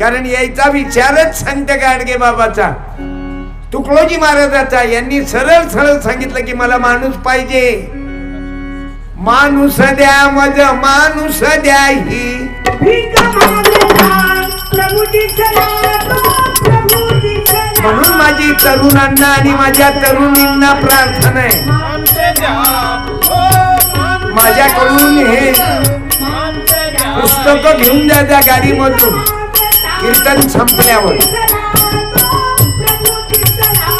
कारण यायचा विचारच संत गाडगे बाबाचा, तुकडोजी महाराजाचा. यांनी सरळ सरळ सांगितलं की मला माणूस पाहिजे, माणूस द्या मज माणूस द्या ही. म्हणून माझी तरुणांना आणि माझ्या तरुणींना प्रार्थना आहे, माझ्याकडून हे पुस्तक घेऊन जा त्या गाडीमधून कीर्तन संपल्यावर.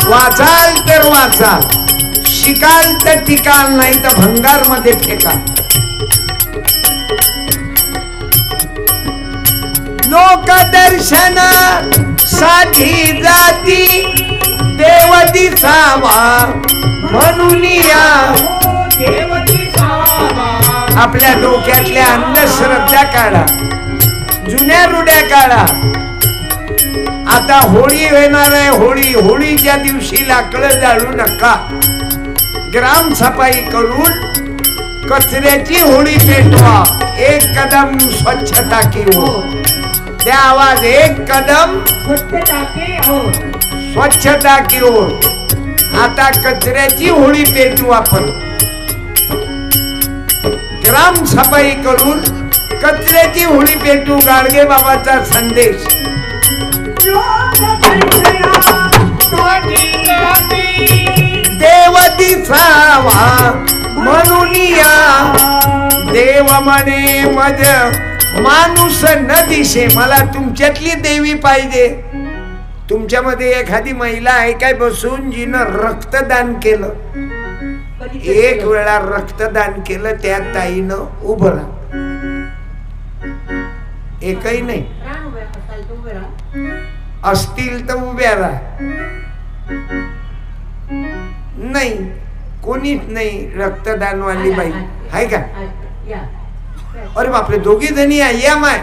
वाचाल तर वाचाल, शिकाल तर टिकाल, नाही तर भंगार मध्ये फेका. लोक दर्शन साठी जाती देव दिसावा म्हणून या. आपल्या डोक्यातल्या अंधश्रद्धा काढा, जुन्या रुड्या काढा. आता होळी येणार आहे, होळीच्या दिवशी लाकडं जाळू नका. ग्राम सफाई करून कचऱ्याची होळी पेटवा. एक कदम स्वच्छता की ओर द्या आवाज, एक कदम स्वच्छता की ओर. आता कचऱ्याची होळी पेटू आपण, ग्राम सफाई करून कचऱ्याची होळी पेटू. गाडगे बाबाचा संदेश. देव दिसावा म्हणून या, देव म्हणे मज माणूस न दिसे. मला तुमच्यातली देवी पाहिजे. तुमच्यामध्ये एखादी महिला आहे काय बसून जिनं रक्तदान केलं, एक वेळा रक्तदान केलं, त्या ताईनं उभं राहा. एकही नाही, असतील तर उभ्या राहा. नाही, कोणीच नाही रक्तदानवाली बाई आहे का? अरे बापरे, दोघी जणी या माय,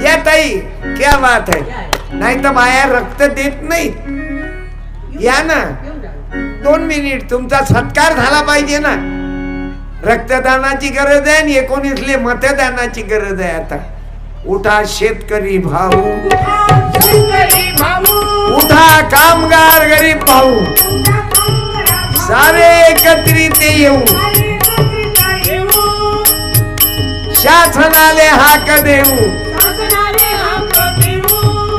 या ताई, क्या बात है. नाही तर बाया रक्त देत नाही. या ना, 2 मिनिट, तुमचा सत्कार झाला पाहिजे ना. रक्तदानाची गरज आहे आणि 19ले मतदानाची गरज आहे. आता उठा शेतकरी भाऊ, उठा कामगार गरीब भाऊ, सारे एकत्रित येऊ, शासनाले हाक देऊ.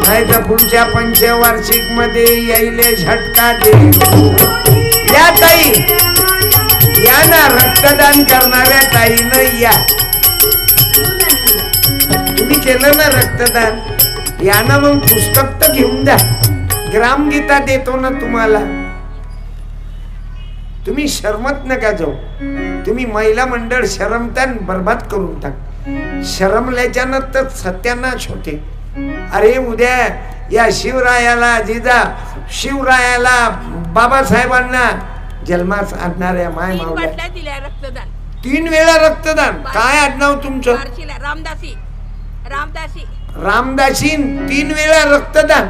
नाही तर पुढच्या पंचवार्षिक मध्ये यायले झटका देऊ. या ताई, या ना, रक्तदान करणाऱ्या ताईनं या. तुम्ही केलं ना रक्तदान, या ना. मग पुस्तक तर घेऊन द्या, ग्रामगीता देतो ना तुम्हाला. तुम्ही शरमत नका जाऊ. तुम्ही महिला मंडळ शरमतान बर्बाद करून टाक. शरमल्याच्यानं तर सत्यानाश होते. अरे उद्या या शिवरायाला, जिजा शिवरायाला, बाबासाहेबांना जन्मास आणणाऱ्या माय मावल्या 3 वेळा रक्तदान. काय आडनाव तुमचं? रामदासी. रामदासी. रामदासी 3 वेळा रक्तदान.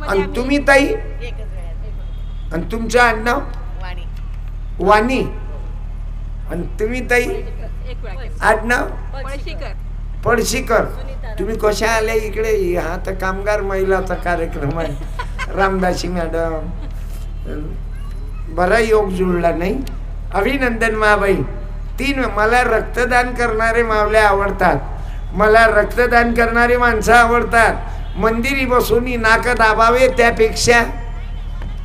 आणि तुम्ही ताई? आणि तुमचं आडनाव? वाणी. आणि तुम्ही ताई? आडनाव? पडशीकर. तुम्ही कशा आल्या इकडे? हा तर कामगार महिलाचा कार्यक्रम आहे. रामदासी मॅडम, बरा योग जुळला नाही. अभिनंदन माबाई. 3 मला रक्तदान करणारे मावल्या आवडतात, मला रक्तदान करणारे माणसं आवडतात. मंदिरी बसून नाक दाबावे त्यापेक्षा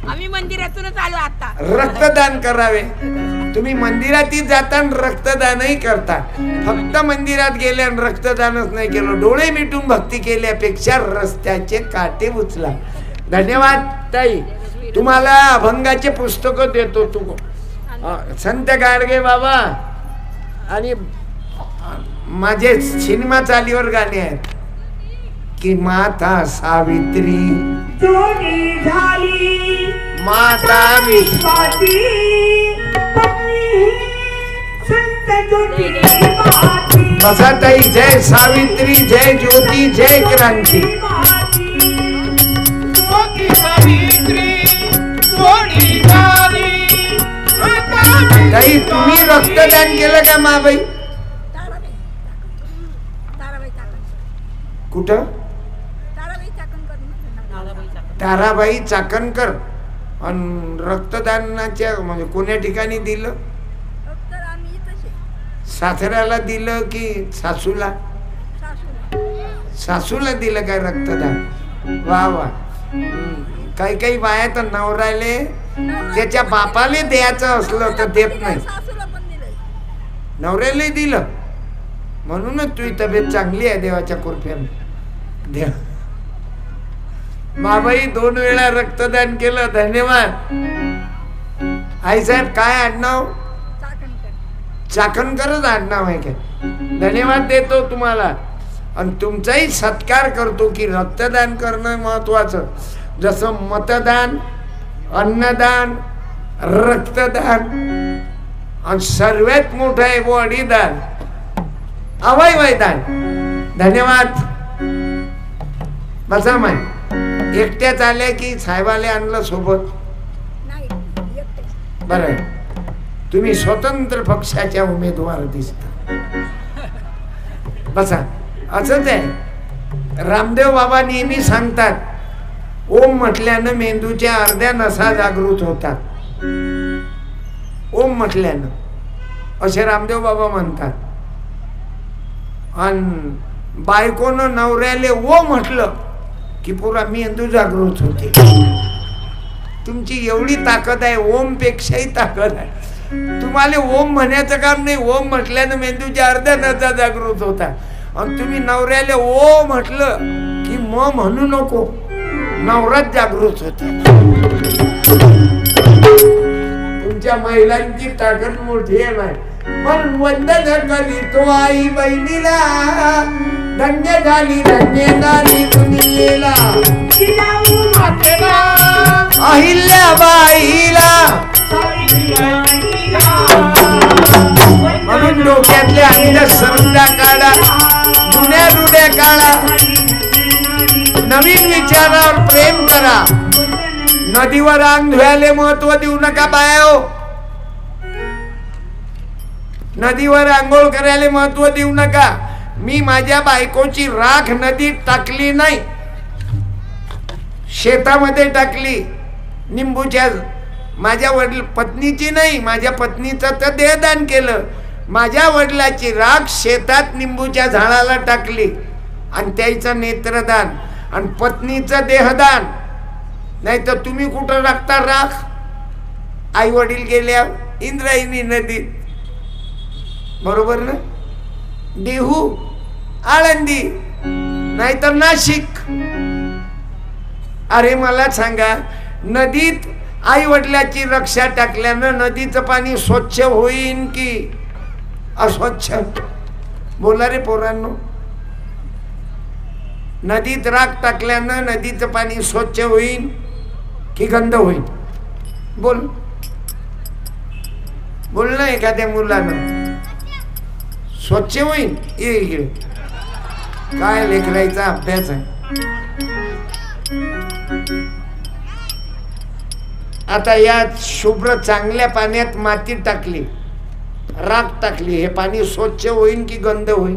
आम्ही मंदिरातूनच आलो आता. रक्तदान करावे. तुम्ही मंदिरातही जाता रक्तदानही करता. फक्त मंदिरात गेले आणि रक्तदानच नाही केलं, डोळे मिटून भक्ती केल्यापेक्षा रस्त्याचे काटे उचला. धन्यवाद ताई. तुम्हाला अभंगाचे पुस्तक देतो. तू संत गाडगे बाबा आणि माझे सिनेमा चालीवर गाणे आहेत की माता सावित्री जोडी झाली, माता विश्वासी पत्नी संत ज्योतिबाची. बसा ताई. जय सावित्री, जय ज्योती, जय क्रांती. ताई तुम्ही रक्तदान केलं का माबाई? कुठं? ताराबाई चाकणकर आणि रक्तदानाच्या म्हणजे कोण्या ठिकाणी दिलं? सासऱ्याला दिलं की सासूला? सासूला दिलं काय रक्तदान? वा वा. काही काही बाया तर नवराले त्याच्या बापाले द्यायचं असलं तर देत नाही, नवऱ्याला दिलं. म्हणूनच तुझी तब्येत चांगली आहे देवाच्या कृपेने. देव बाबाई 2 वेळा रक्तदान केलं, धन्यवाद. आईसाहेब काय आडनाव? चाकणकरच आडनाव आहे काय? धन्यवाद देतो तुम्हाला आणि तुमचाही सत्कार करतो की रक्तदान करणं महत्वाचं. जसं मतदान, अन्नदान, रक्तदान आणि सर्वात मोठं आहे बॉडीदान, अवयवदान. धन्यवाद. बसा माय. एकट्याच आल्या की साहेबाले आणलं सोबत? बरं, तुम्ही स्वतंत्र पक्षाच्या उमेदवार दिसता. बसा. असंच आहे. रामदेव बाबा नेहमी सांगतात, ओम म्हटल्यानं मेंदूच्या अर्ध्या नसा जागृत होतात. ओम म्हटल्यानं असे रामदेव बाबा म्हणतात. आणि बायकोनं नवऱ्याले ओ म्हटलं की पुरा मेंदू जागृत होते. तुमची एवढी ताकद आहे, ओम पेक्षाही ताकद आहे. तुम्हाला ओम म्हणायचं काम नाही, ओम म्हटल्यानं मेंदूच्या अर्ध्या नसा जागृत होता. आणि तुम्ही नवऱ्याले ओ म्हटलं की म म्हणू नको, नवराच जागृत होते. तुमच्या महिलांची ताकद मोठी आहे बाय. पण वंदन करीतो आई बहिणीला, धन्य झाली दुनियेला. अहिल्याबाईला म्हणून डोक्यातल्या अंधश्रद्धा काढा, जुन्या रुड्या काढा, नवीन विचारावर प्रेम करा. नदीवर अंग धुवायला महत्व देऊ नका बायो. नदीवर आंघोळ करायला महत्व देऊ नका. मी माझ्या बायकोची राख नदीत टाकली नाही, शेतामध्ये टाकली निंबूच्या. माझ्या वडील पत्नीची नाही, माझ्या पत्नीचं तर देहदान केलं. माझ्या वडिलाची राख शेतात निंबूच्या झाडाला टाकली आणि त्याचं नेत्रदान आणि पत्नीचं देहदान. नाही तर तुम्ही कुठं टाकता राख? आई वडील गेल्या इंद्रायणी नदीत, बरोबर ना? देहू, आळंदी, नाहीतर नाशिक. अरे मला सांगा, नदीत आई वडिलाची रक्षा टाकल्यानं नदीचं पाणी स्वच्छ होईन की अस्वच्छ? बोला रे पोरांनो. नदीत राख टाकल्यानं नदीचं पाणी स्वच्छ होईन की गंध होईल? बोल बोल ना एखाद्या मुलानं. स्वच्छ होईल. इकडे काय लेकरायचा अभ्यास आहे. आता यात शुभ्र चांगल्या पाण्यात माती टाकली, राख टाकली, हे पाणी स्वच्छ होईल की गंध होईल?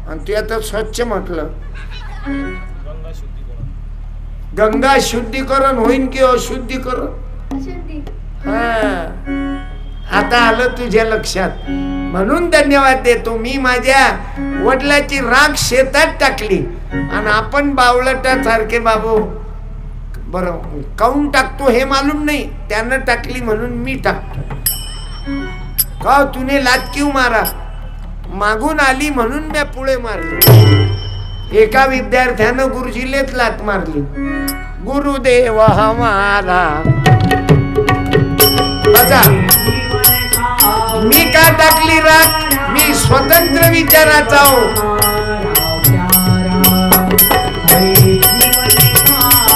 आणि ते आता स्वच्छ म्हटलं. गंगा शुद्धीकरण होईल की अशुद्धीकरण? आता आलं तुझ्या लक्षात. म्हणून धन्यवाद देतो. मी माझ्या वडिलाची राख शेतात टाकली आणि आपण बावळटासारखे बाबू बरं काऊन टाकतो हे मालूम नाही, त्यानं टाकली म्हणून मी टाकतो. का तुने लात क्यों मारा? मागून आली म्हणून मी पुढे मारली. एका विद्यार्थ्यानं गुरुजीलेच लात मारली. गुरुदेव हमारा. बघा मी का टाकली राख? मी स्वतंत्र विचाराचा हो.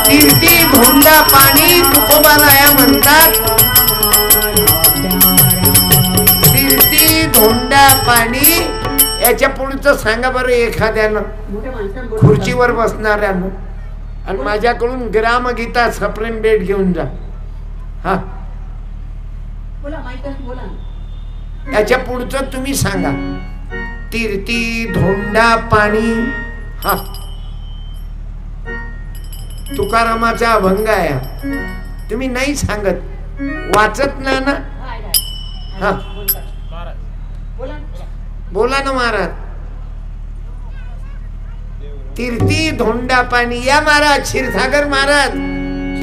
तीर्थी धोंडा पाणी तुकोबाराया म्हणतात. तीर्थी धोंडा पाणी याच्या पुढचं सांगा बरं एखाद्यानं खुर्चीवर बसणाऱ्यानं. आणि माझ्याकडून ग्रामगीता सप्रेम बेट घेऊन जा. हा याच्या पुढचं तुम्ही सांगा. तीर्थी धोंडा पाणी. हा तुकारामाचा अभंग आहे. तुम्ही नाही सांगत, वाचत ना ना. हा बोला ना महाराज. तीर्थी धोंडा पाणी. या महाराज क्षीरसागर महाराज,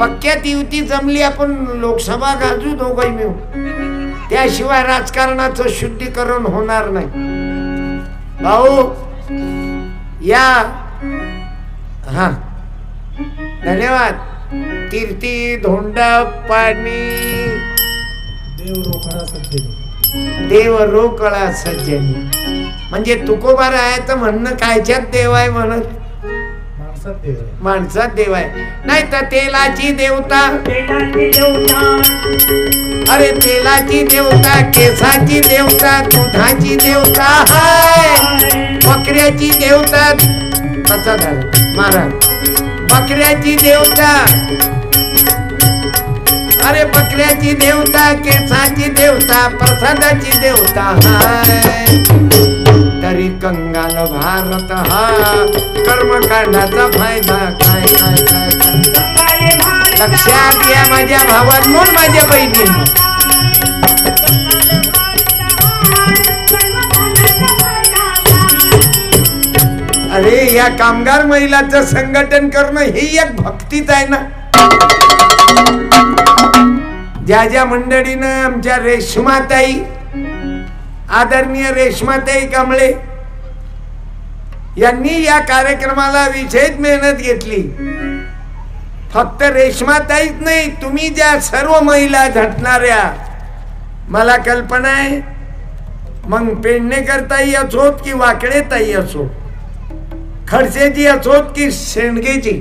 पक्क्यात युती जमली, आपण लोकसभा गाजू दोघही मिळून. त्याशिवाय राजकारणाचं शुद्धीकरण होणार नाही. भाऊ या. हा धन्यवाद. तीर्थी धोंडा पाणी. देव रोकळा सज्जनी. म्हणजे तुकोबारायाचं म्हणणं कायच्यात देव आहे म्हणत, माणसात देव आहे. नाही तर तेलाची देवता, अरे तेलाची देवता, केसाची देवता, दुधाची देवता हाय, बकऱ्याची देवता. कसा झालं महाराज? बकऱ्याची देवता, अरे बकऱ्याची देवता, केसाची देवता, प्रसादाची देवता हाय. तरी कंगाल भारत हा कर्मकांडाचा फायदा काय काय काय काय. लक्षात घ्या माझ्या भावांनो, माझ्या बहिणींनो. अरे या कामगार महिलांचं संघटन करणं ही एक भक्तीच आहे ना. ज्या ज्या मंडळीनं आमच्या रेश्माताई, आदरणीय रेश्माताई कांबळे यांनी या कार्यक्रमाला विशेष मेहनत घेतली. फक्त रेश्माताईच नाही, तुम्ही ज्या सर्व महिला झटणाऱ्या, मला कल्पना आहे मग पेडणेकर ताई असोत की वाकडे ताई असो, खडसेजी असोत की शेंडगेजी,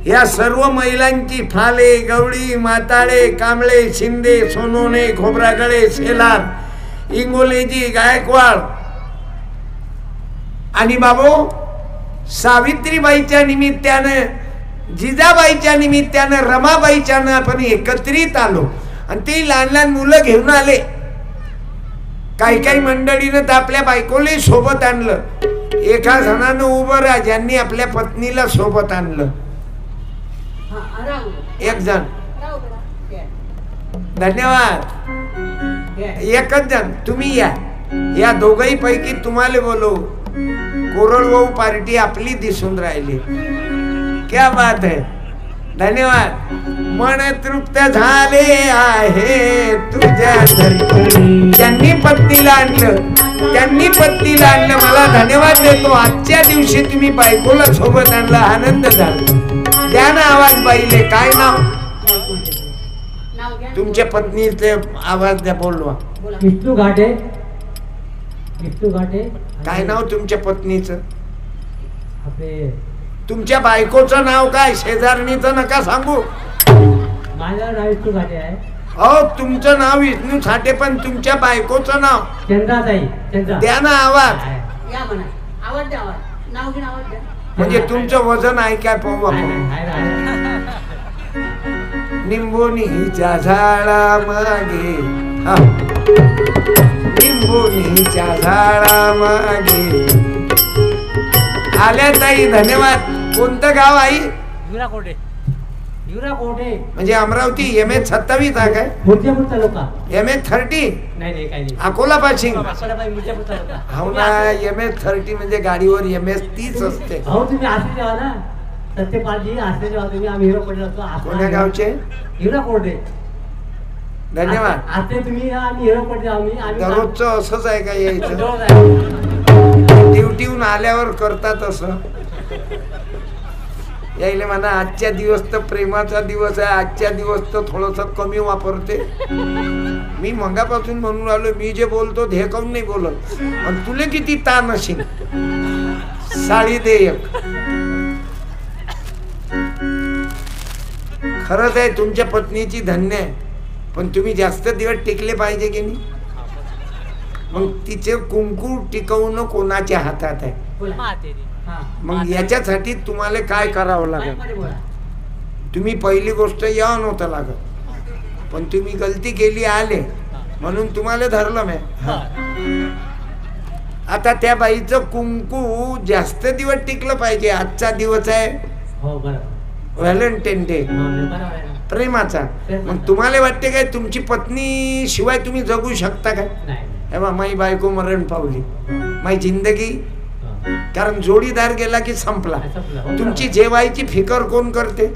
या सर्व महिलांची फाले, गवळी, माताळे, कांबळे, शिंदे, सोनोने, खोब्रागळे, शेलार, इंगोलेजी, गायकवाड आणि बाबू सावित्रीबाईच्या निमित्तानं, जिजाबाईच्या निमित्तानं, रमाबाईच्या आपण एकत्रित आलो. आणि ते लहान लहान मुलं घेऊन आले. काही काही मंडळीनं तर आपल्या बायकोला सोबत आणलं. एका जणानं उभं राहा ज्यांनी आपल्या पत्नीला सोबत आणलं. एक जण. धन्यवाद. एकच जण. तुम्ही या. या दोघही पैकी तुम्हाला बोलू. कोरडवाऊ पार्टी आपली दिसून राहिली. क्या बात है. धन्यवाद. मन तृप्त झाले आहे तुझ्या धर्ती. त्यांनी पत्नीला आणलं, त्यांनी पत्नीला आणलं. मला धन्यवाद देतो. आजच्या दिवशी तुम्ही बायकोला सोबत आणला, आनंद झाला. द्या ना आवाज बाईले. काय नाव तुमच्या पत्नीचे? आवाज द्या. बोलवा. विष्णू घाटे. विष्णू घाटे. काय नाव तुमच्या पत्नीचं? आपले तुमच्या बायकोचं नाव काय? शेजारणीचं नका सांगू. माझं नाव विष्णू घाटे आहे. हो तुमचं नाव विष्णू छाटे, पण तुमच्या बायकोचं नाव? चंद्राताई. चंद्रा. द्या ना आवाज. या म्हणा. आवाज द्या. आवाज. नाव घेऊन आवाज द्या. म्हणजे तुमचं वजन आहे काय पाहू आपण. निंबोनीच्या झाडा मागे, निंबोनीच्या झाडा मागे आल्या ताई. धन्यवाद. कोणतं गाव आई? युरा कोटे. युरा कोटे म्हणजे अमरावती. MH27 आहे काय? मुर्जापूर तालुका. MH30? नाही काही नाही. अकोला पाशिंग. मुर्जापूर तालुका. हो ना. MH30 म्हणजे गाडीवर MH30 असते. हो तुम्ही आसरे जेव्हा ना, सत्यपालजी आसरे जेव्हा तुम्ही. आम्ही हिरो कोटे असतो. कोण्या गावचे? युरा कोटे. धन्यवाद. आसरे तुम्ही आम्ही हिरो कोटे. आम्ही दररोजचं असंच आहे का यायचं? ड्युटीहून आल्यावर करतात असं. यायला म्हणा आजच्या दिवस तर प्रेमाचा दिवस आहे, आजच्या दिवस तर थोडस कमी वापरते. मी मंगापासून म्हणून आलो, मी जे बोलतो हे काऊन नाही बोलत. आणि तुले किती ताण असेल. साडी दे एक. खरंच आहे तुमच्या पत्नीची धन्य आहे, पण तुम्ही जास्त दिवस टिकले पाहिजे की नाही. मग तिचे कुंकू टिकवणं कोणाच्या हातात आहे. मग याच्यासाठी तुम्हाला काय करावं लागेल. तुम्ही पहिली गोष्ट यावं नव्हतं लागत, पण तुम्ही गलती केली आले म्हणून तुम्हाला धरलं मी. आता त्या बाईचं कुंकू जास्त दिवस टिकलं पाहिजे. आजचा दिवस आहे हो बरोबर. व्हॅलेंटाईन डे, हो, बरोबर आहे ना. प्रेमाचा. मग तुम्हाला वाटते काय तुमची पत्नी शिवाय तुम्ही जगू शकता काय? नाही. हे बा माई बायको मरण पावली, माई जिंदगी. हो. कारण जोडीदार गेला की संपला. संपलं. हो, तुमची बरोबर. जेवायची फिकर कोण करते?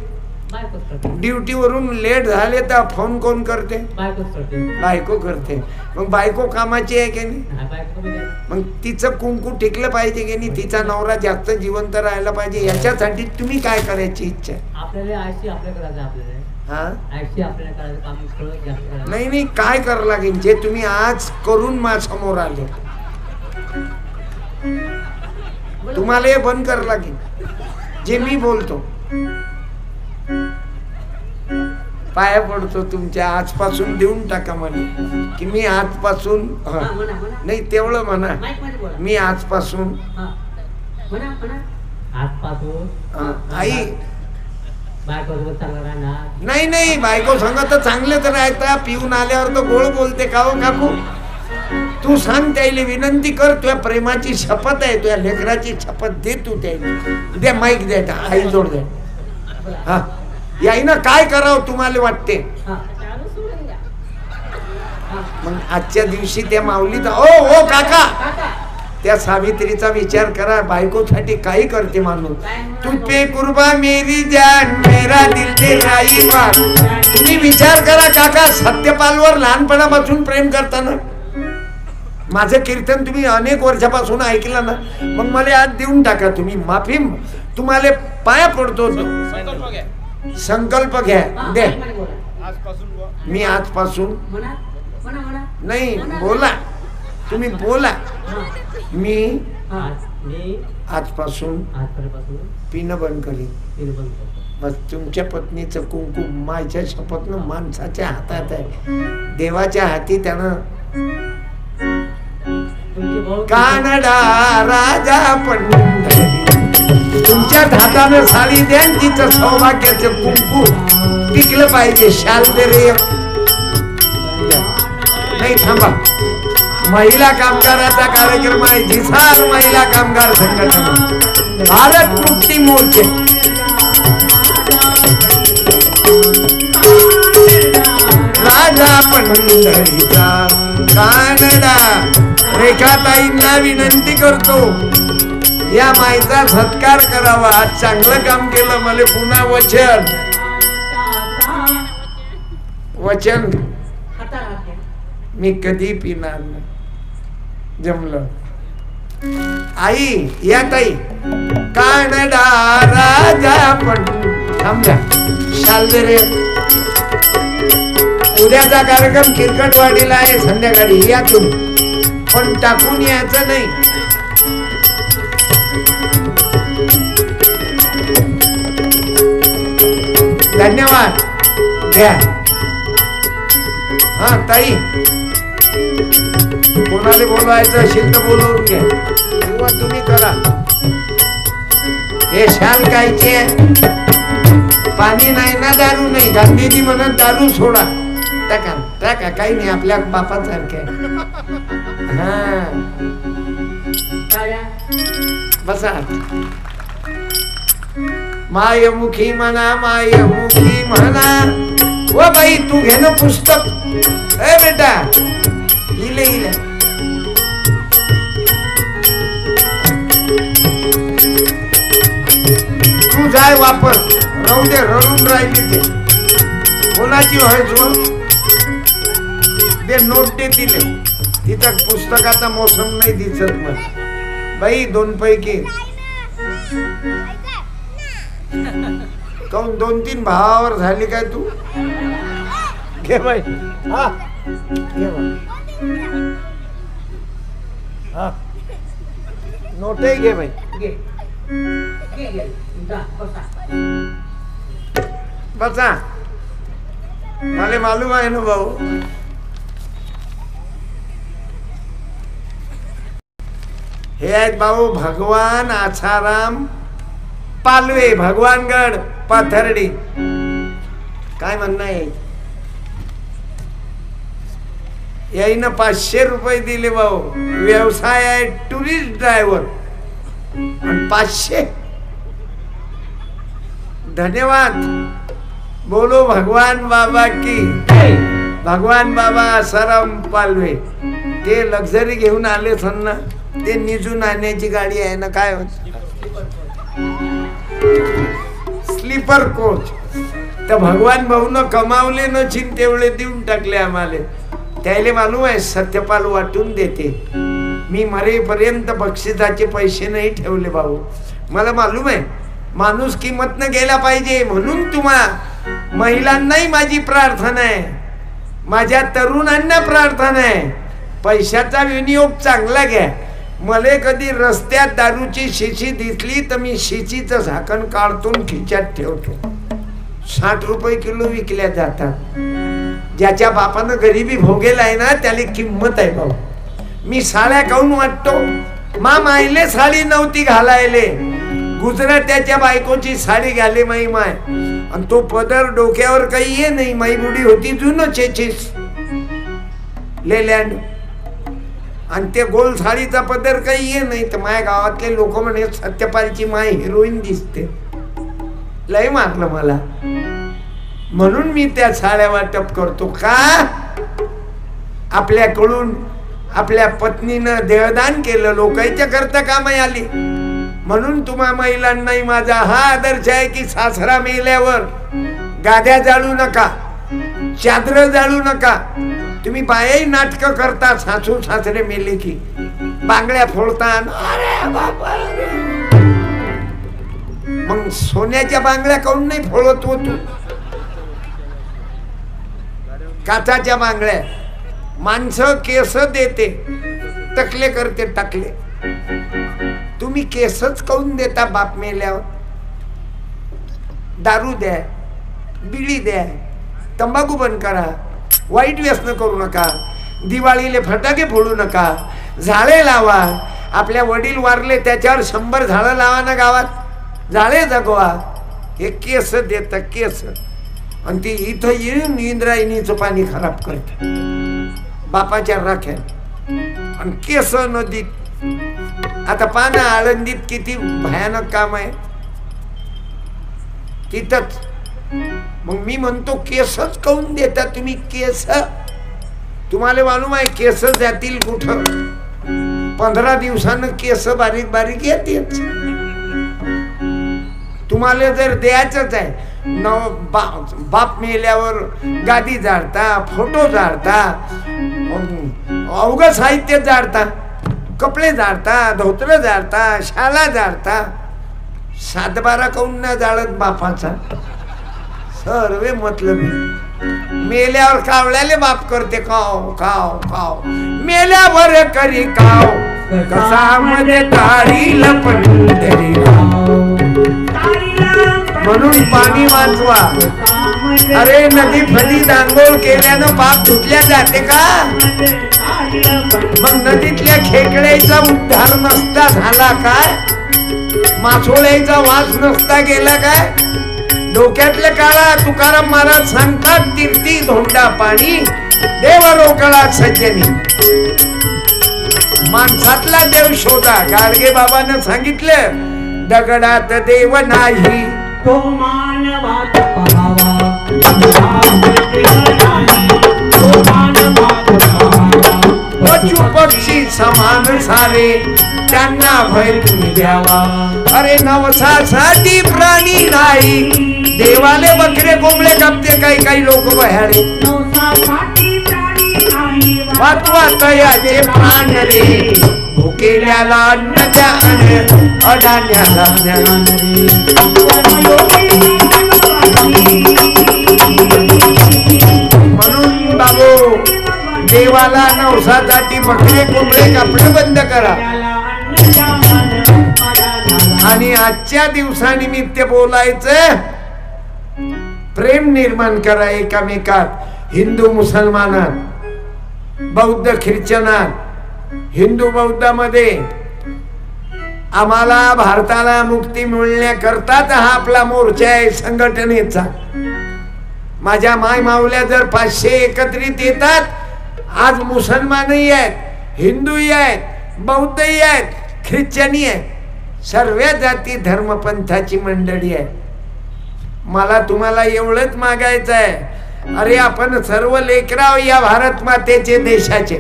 बायकोच करते. ड्युटीवरून लेट झाले तर फोन कोण करते? बायकोच करते. बायको करते. मग बायको कामाची आहे की नाही? हा, बायको म्हणजे मग तिचं कुंकू टिकलं पाहिजे की नाही? तिचा नवरा जास्त जिवंत राहायला पाहिजे. याच्यासाठी तुम्ही काय करायची इच्छा आहे? आपल्याला आयशी आपल्या करायचं. आपल्याला हा आयशी आपल्याला करायचं. काम थोडं जास्त करायचं. नाही नाही, काय करावं लागेल जे तुम्ही आज करून समोर आले? तुम्हाला हे बंद करावं लागेल जे मी बोलतो. पाया पडतो तुमच्या, आजपासून देऊन टाका मला की मी आजपासून हा, म्हणा म्हणा. नाही तेवढं म्हणा, माईक मध्ये बोला. मी आजपासून हा. म्हणा म्हणा. आजपासून आई बायकोसोबत चांगला राहणार. नाही नाही, बायको सांगत तर चांगले तर राहता. पिऊन आल्यावर तर गोड बोलते का हो काकू? तू सांग त्याला, विनंती कर, तुझ्या प्रेमाची शपथ आहे, तुझ्या लेकराची शपथ दे तू त्याला. दे माईक दे, आई जोड दे. हा याईनं काय करावं तुम्हाला वाटते? हा. चालू सोडून द्या. हा. मग आजच्या दिवशी त्या माऊलीत ओ ओ काका, काका. त्या सावित्रीचा विचार करा. बायकोसाठी काही करते माणूस. तू पे कुर्बा मेरी जान, मेरा दिल तेरा ईमान. तुम्ही विचार करा काका, सत्यपालवर लहानपणापासून प्रेम करताना माझं कीर्तन तुम्ही अनेक वर्षापासून ऐकलं ना, मग मला आज देऊन टाका तुम्ही माफी. तुम्हाला पाया पडतो, संकल्प घ्या. हा, दे माईक मध्ये बोला. मी आजपासून म्हणा म्हणा म्हणा. नाही बोला, तुम्ही बोला. हा. मी हा. मी आजपासून आजपर्यंत पिणं बंद करीन. बंद करतो. बस तुमच्या पत्नीचं कुंकू माझ्या शपथनं माणसाच्या हातात आहे, देवाच्या हाती त्यानं. तुमची भाऊ कानडा राजा पंढरी, तुमच्या हातानं साडी द्या, तिचं सौभाग्याचं कुंकू टिकलं पाहिजे. शाल दे रे. नाही थांबा, महिला कामगाराचा कार्यक्रम आहे. जिसार महिला कामगार संघटना, भारत मुक्ती मोर्चे. राजा पंढरीचा कानडा. रेखाताईंना विनंती करतो, या माईचा सत्कार करावा. आज चांगलं काम केलं. मला पुन्हा वचन वचन हाताला हात द्या. मी कधी पिणार नाही. जमलं. आई या ताई, कानडा राजा पण थांबल्या. शाल दे रे. उद्याचा कार्यक्रम किरकटवाडीला आहे संध्याकाळी, या तुम्ही, पण टाकून यायचं नाही. धन्यवाद. घ्या. हा ताई, कोणाला बोलवायचं असेल तर बोलवून घ्या किंवा तुम्ही करा. हे शाल कायचे? पाणी नाही ना दारू नाही. गांधीजी म्हणत दारू सोडा. टाका टाका, काही नाही, आपल्या बापासारखे. हा टाळ्या. बसा. मायमुखी म्हणा, मायमुखी म्हणा. व बाई तू घे ना पुस्तक. ए बेटा, इले इले. तू जाय वापर, राहू दे, रडून राहिली ते. कोणाची व्हायचो ते नोट दे तिले. तिथं पुस्तकाचा मोसम नाही दिसत. मग बाई दोन पैकी काऊन 2-3 भावावर झाली काय तू? घे बाई. हा घे बाई. हा नोटही घे बाई. घे. घे, घे. जा, बसा. बसा. मला मालूम आहे ना भाऊ. हे आहेत भाऊ भगवान आसाराम पालवे, भगवानगड पाथर्डी. काय म्हणणं आहे? याईनं 500 रुपये दिले भाऊ. व्यवसाय आहे टुरिस्ट ड्रायव्हर आणि 500. धन्यवाद. बोलो भगवान बाबा की. भगवान बाबा आसाराम पालवे ते लक्झरी घेऊन आले ना, ते निजून आणण्याची गाडी आहे ना, काय स्लीपर कोच. तर भगवान भाऊन कमावले न चिन तेवढे देऊन टाकले आम्हाला. त्याला मालूम आहे सत्यपाल वाटून देते. मी मरेपर्यंत बक्षिसाचे पैसे नाही ठेवले भाऊ. मला मालूम आहे माणूस किंमत न गेला पाहिजे. म्हणून तुम्हा महिलांनाही माझी प्रार्थना आहे, माझ्या तरुणांना प्रार्थना आहे, पैशाचा विनियोग चांगला घ्या. मला कधी रस्त्यात दारूची शिशी दिसली तर मी शिशीचं झाकण काढतून खिच्यात ठेवतो. 60 रुपये किलो विकल्या जातात. ज्याच्या बापानं गरिबी भोगेल आहे ना त्याला किंमत आहे भाऊ. मी साड्या काऊन वाटतो. मायले साडी नव्हती घालायले, गुजरात्याच्या बायकोची साडी घाले माई माय. आणि तो पदर डोक्यावर काही ये नाही. माई बुडी होती जुनं 46 लेलँड, आणि ते गोल साडीचा पदर काही ये नाही. तर माझ्या गावातले लोक म्हणे सत्यपालची माय हिरोईन दिसते. लय मारलं मला. म्हणून मी त्या साड्या वाटप करतो. का आपल्याकडून आपल्या पत्नीनं देहदान केलं, लोकांच्या करता कामाई आली. म्हणून तुम्हा महिलांनाही माझा हा आदर्श आहे की सासरा मेल्यावर गाद्या जाळू नका, चादर जाळू नका. तुम्ही बायाही नाटक करता, सासू सासरे मेले की बांगड्या फोडता. अरे बाबा, मग सोन्याच्या बांगड्या काऊन नाही फोडत हो तू? काचाच्या बांगड्या. माणसं केस देते, टकले करते टकले. तुम्ही केसच काऊन देता बाप मेल्यावर? दारू द्या, बिडी द्या, तंबाखू बंद करा, वाईट व्यसन करू नका, दिवाळीले फटाके फोडू नका, झाडे लावा. आपल्या वडील वारले त्याच्यावर 100 झाडं लावा ना गावात, झाडे जगवा. हे केस देत केस, आणि ती इथं येऊन इंद्रायणीचं पाणी खराब करत बापाच्या राख्यात. आणि केस नदीत. आता पाना आळंदीत किती भयानक काम आहे तिथंच. मग मी म्हणतो केसच काऊन देता तुम्ही? केस तुम्हाला मालूम आहे केस जातील कुठं? 15 दिवसानं केस बारीक बारीक येतेच. तुम्हाला जर द्यायचंच आहे, बाप मेल्यावर गादी जाळता, फोटो जाळता, अवघड साहित्य जाळता, कपडे जाळता, धोतर जाळता, शाला जाळता. 7-12 काऊन न जाळत बापाचा? सर्वे मतलबी. मेल्यावर कावळ्याले बाप करते काव काव काव. मेल्यावर करी काव, कसा मध्ये ताळी लपंडरी. म्हणून पाणी वाचवा. अरे नदी फदी दांगोळ केल्यानं पाप धुतल्या जाते का? मग नदीतल्या खेकड्याचा उद्धार नसता झाला काय? मासोळ्याचा वास नसता गेला काय? डोक्यातल्या काळा तुकाराम महाराज सांगतात, तीर्थी धोंडा पाणी देव रोकळा सज्जनी. माणसातला देव शोधा. गाडगे बाबांना सांगितलं दगडात देव नाही, तो मानवात पहावा. पशु पक्षी समान सारे, त्यांना भय तुम्ही द्यावा. अरे नवसासाठी प्राणी नाही, देवाले बकरे कोंबडे कापते काही काही लोक बह्याडे. वाचवा तयाचे प्राण रे, भुकेल्याला अन्न द्या, अडाण्याला ज्ञान रे. म्हणून बाबू देवाला नवसासाठी बकरे कोंबडे कापणे बंद करा. आणि आजच्या दिवसानिमित्त बोलायचं, प्रेम निर्माण करा एकामेकात. हिंदू मुसलमानात, बौद्ध ख्रिश्चनात. हिंदू बौद्धामध्ये आम्हाला भारताला मुक्ती मिळण्याकरताच हा आपला मोर्चा आहे संघटनेचा. माझ्या माय मावल्या जर 500 एकत्रित येतात आज मुसलमानही आहेत, हिंदूही आहेत, बौद्धही आहेत, ख्रिश्चनही आहेत, सर्व जाती धर्मपंथाची मंडळी आहे. मला तुम्हाला एवढंच मागायचं आहे, अरे आपण सर्व लेकराव या भारत मातेचे देशाचे.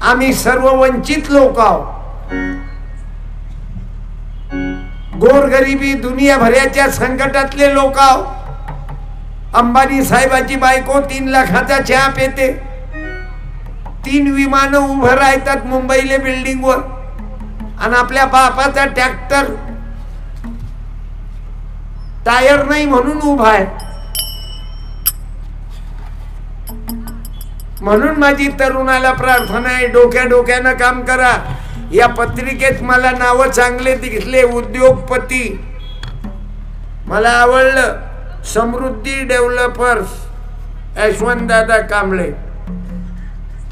आम्ही सर्व वंचित लोक आहोत. गोरगरिबी दुनियाभराच्या संकटातले लोक आहोत. अंबानी साहेबाची बायको 3 लाखाचा चहा पेते. 3 विमानं उभं राहतात मुंबईले बिल्डिंग वर, आणि आपल्या बापाचा ट्रॅक्टर टायर नाही म्हणून उभा आहे. म्हणून माझी तरुणाला प्रार्थना आहे, डोक्यानं काम करा. या पत्रिकेत मला नाव चांगले दिसले. उद्योगपती मला आवडलं. समृद्धी डेव्हलपर्स यशवंत दादा कांबळे,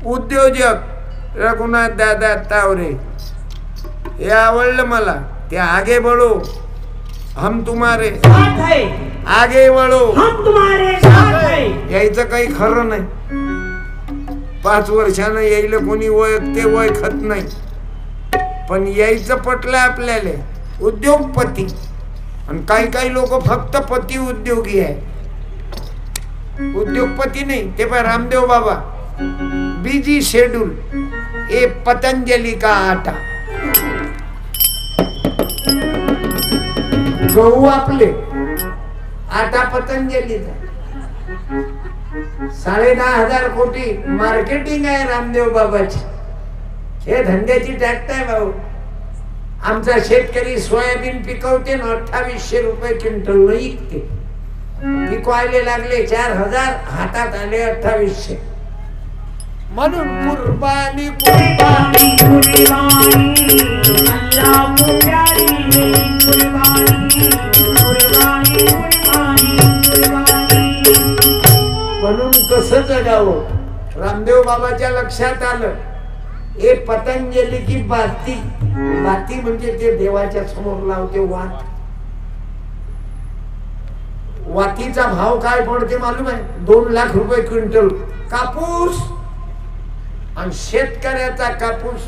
उद्योजक रघुनाथ दादा तावरे, हे आवडलं मला. ते आगे बढ़ो हम तुम्हारे साथ है, आगे बढ़ो हम तुम्हारे साथ है. यायचं काही खरं नाही. 5 वर्षानं यायला कोणी ते ओळखत नाही, पण यायचं पटलं आपल्याला. उद्योगपती, आणि काही लोक फक्त पती उद्योगी आहे, उद्योगपती नाही. ते पण रामदेव बाबा बिजी शेड्यूल. ए पतंजलि का आटा, गहू आपले, आटा पतंजलीचा. 10,500 कोटी मार्केटिंग आहे रामदेव बाबाची. हे धंद्याची टॅक्ट आहे भाऊ. आमचा शेतकरी सोयाबीन पिकवते ना 2800 रुपये क्विंटल न विकते. पिकवायला लागले 4000, हातात आले 2800. म्हणून कुर्बानी कुर्बानी कुर्बानी अल्लाह को प्यारी है. कुर्बानी कुर्बानी कुर्बानी कुर्बानी. म्हणून कसं जगावं रामदेव बाबाच्या लक्षात आलं. हे पतंजली की बाती, बाती म्हणजे ते देवाच्या समोर लावते वात. वातीचा भाव काय पडते मालूम आहे? 2 लाख रुपये क्विंटल कापूस. आणि शेतकऱ्याचा कापूस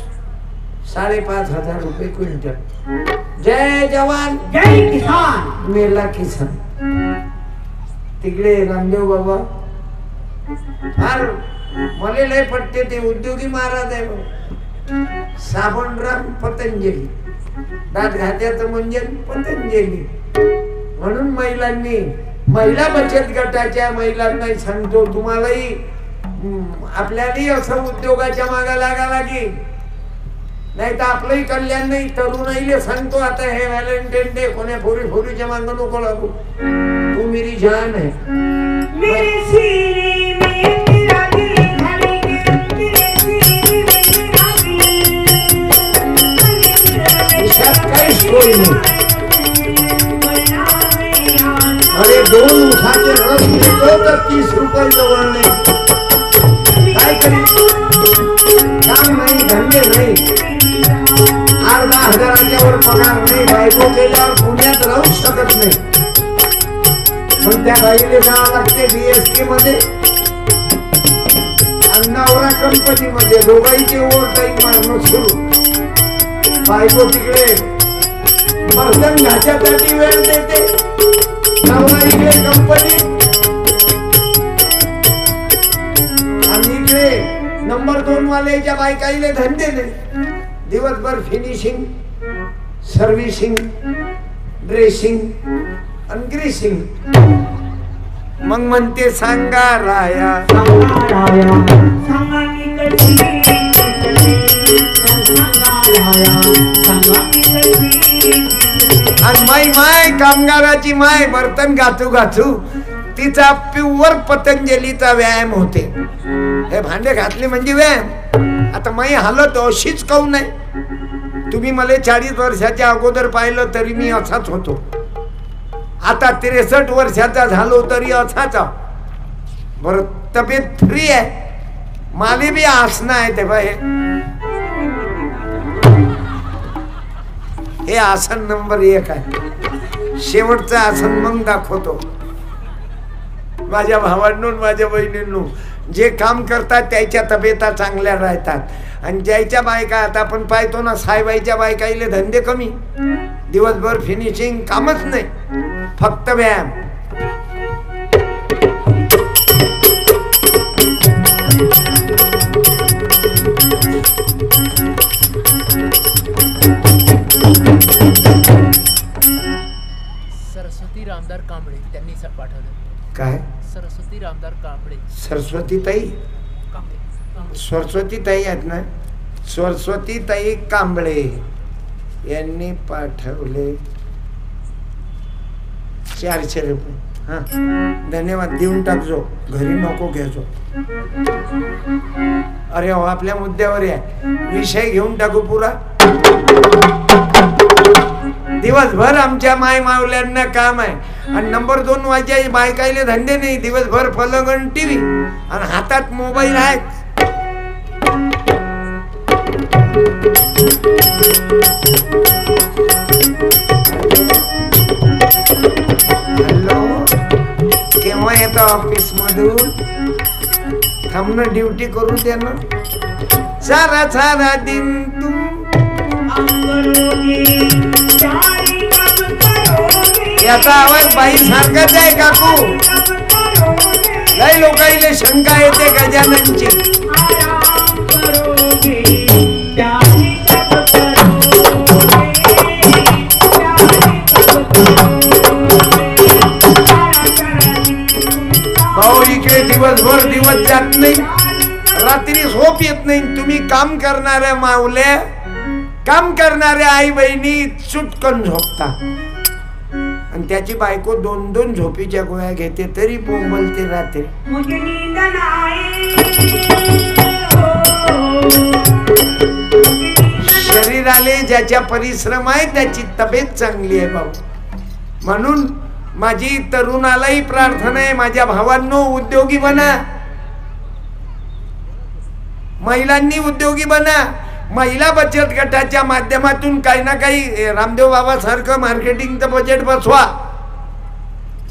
5,500 रुपये क्विंटल. जय जवान जय किसान. मेला किसान. तिकडे रामदेव बाबा फार मला लय पटते. ते उद्योगी महाराज आहे. साबणराम पतंजली, दात घात्याचं म्हणजे पतंजली. म्हणून महिलांनी, महिला बचत गटाच्या महिलांनाही सांगतो, तुम्हालाही आपल्यालाही असं उद्योगाच्या मागा लागा लागेल, नाही तर आपलंही कल्याण नाही. तरुणाईले सांगतो, आता हे व्हॅलेंटाईन डे कोण्या फोरीच्या मागं नको लागू. तू मेरी जान है. मेरे सीने में तेरा दिल धड़के, मेरे सीने में तेरा दिल. ईशात काहीच सोय नाही. अरे 2 उसाचे रस घेतो तर 30 रुपये जवळ नाही. काय करी? काम नाही, धंदे नाही, 8-10 वर पगार नाही. बायको केल्यावर पुण्यात राहू शकत नाही. पण त्या बाईले जावं लागते DSK मध्ये, अन्नावरा कंपनी मध्ये. दोघांचे ओव्हर टाइम मारणं सुरू. बायको तिकडे बर्तन घाच्यासाठी वेळ देते, नवरा इकडे कंपनी, आणि इकडे नंबर 2 वाल्याच्या बायकाईले धंदे नाही. दिवसभर फिनिशिंग, सर्व्हिसिंग, ड्रेसिंग आणि ग्रीसिंग. मग म्हणते सांगा राया, आणि माय कामगाराची माय बर्तन घासू तिचा प्युअर पतंजलीचा व्यायाम होते. हे भांडे घातले म्हणजे व्यायाम. आता माई हालत अशीच काऊ नाही. तुम्ही मला 40 वर्षाच्या अगोदर पाहिलं तरी मी असाच होतो. आता 63 वर्षाचा झालो तरी असाच. बरं, तब्येत फ्री आहे. माले बी आसना आहे. तेव्हा हे आसन नंबर 1 आहे. शेवटचं आसन मग दाखवतो. माझ्या भावांनो माझ्या बहिणींनो, जे काम करतात त्याच्या तब्येता चांगल्या राहतात आणि ज्याच्या बायका आता आपण पाहतो ना साईबाईच्या बायकाईले धंदे कमी, दिवसभर फिनिशिंग कामच नाही, फक्त व्यायाम. सरस्वती रामदार कांबळे त्यांनी पाठवलं. काय सरस्वती रामदार कांबळे. सरस्वती ताई, सरस्वती ताई आहेत ना, सरस्वती ताई कांबळे यांनी पाठवले 400 रुपये. हा धन्यवाद, देऊन टाकजो, घरी नको घ्यायचो. अरे हो, आपल्या मुद्द्यावर आहे, विषय घेऊन टाकू पुरा. दिवसभर आमच्या माय मावल्यांना काम आहे आणि नंबर 2 वाजता बायकाईले धंदे नाही, दिवसभर पलंगण टीव्ही आणि हातात मोबाईल आहे. हॅलो, केव्हा येतो ऑफिस मधून? थांबणं, ड्युटी करू द्या ना. सारा सारा दिन तुम याचा आवाज बाई सारखाच आहे काकू. लय लोकांना शंका येते गजाननची. भाऊ इकडे दिवसभर दिवस जात नाही, रात्री झोप येत नाही. तुम्ही काम करणाऱ्या माऊल्या, काम करणाऱ्या आई बहिणी चुटकन झोपता आणि त्याची बायको 2-2 झोपीच्या गोळ्या घेते तरी बोंबलते रात्री. शरीराले ज्याच्या परिश्रम आहे त्याची तब्येत चांगली आहे भाऊ. म्हणून माझी तरुणालाही प्रार्थना आहे, माझ्या भावांनो उद्योगी बना, महिलांनी उद्योगी बना. महिला बचत गटाच्या माध्यमातून काही ना काही रामदेव बाबा सारखं मार्केटिंगचं बजेट बसवा.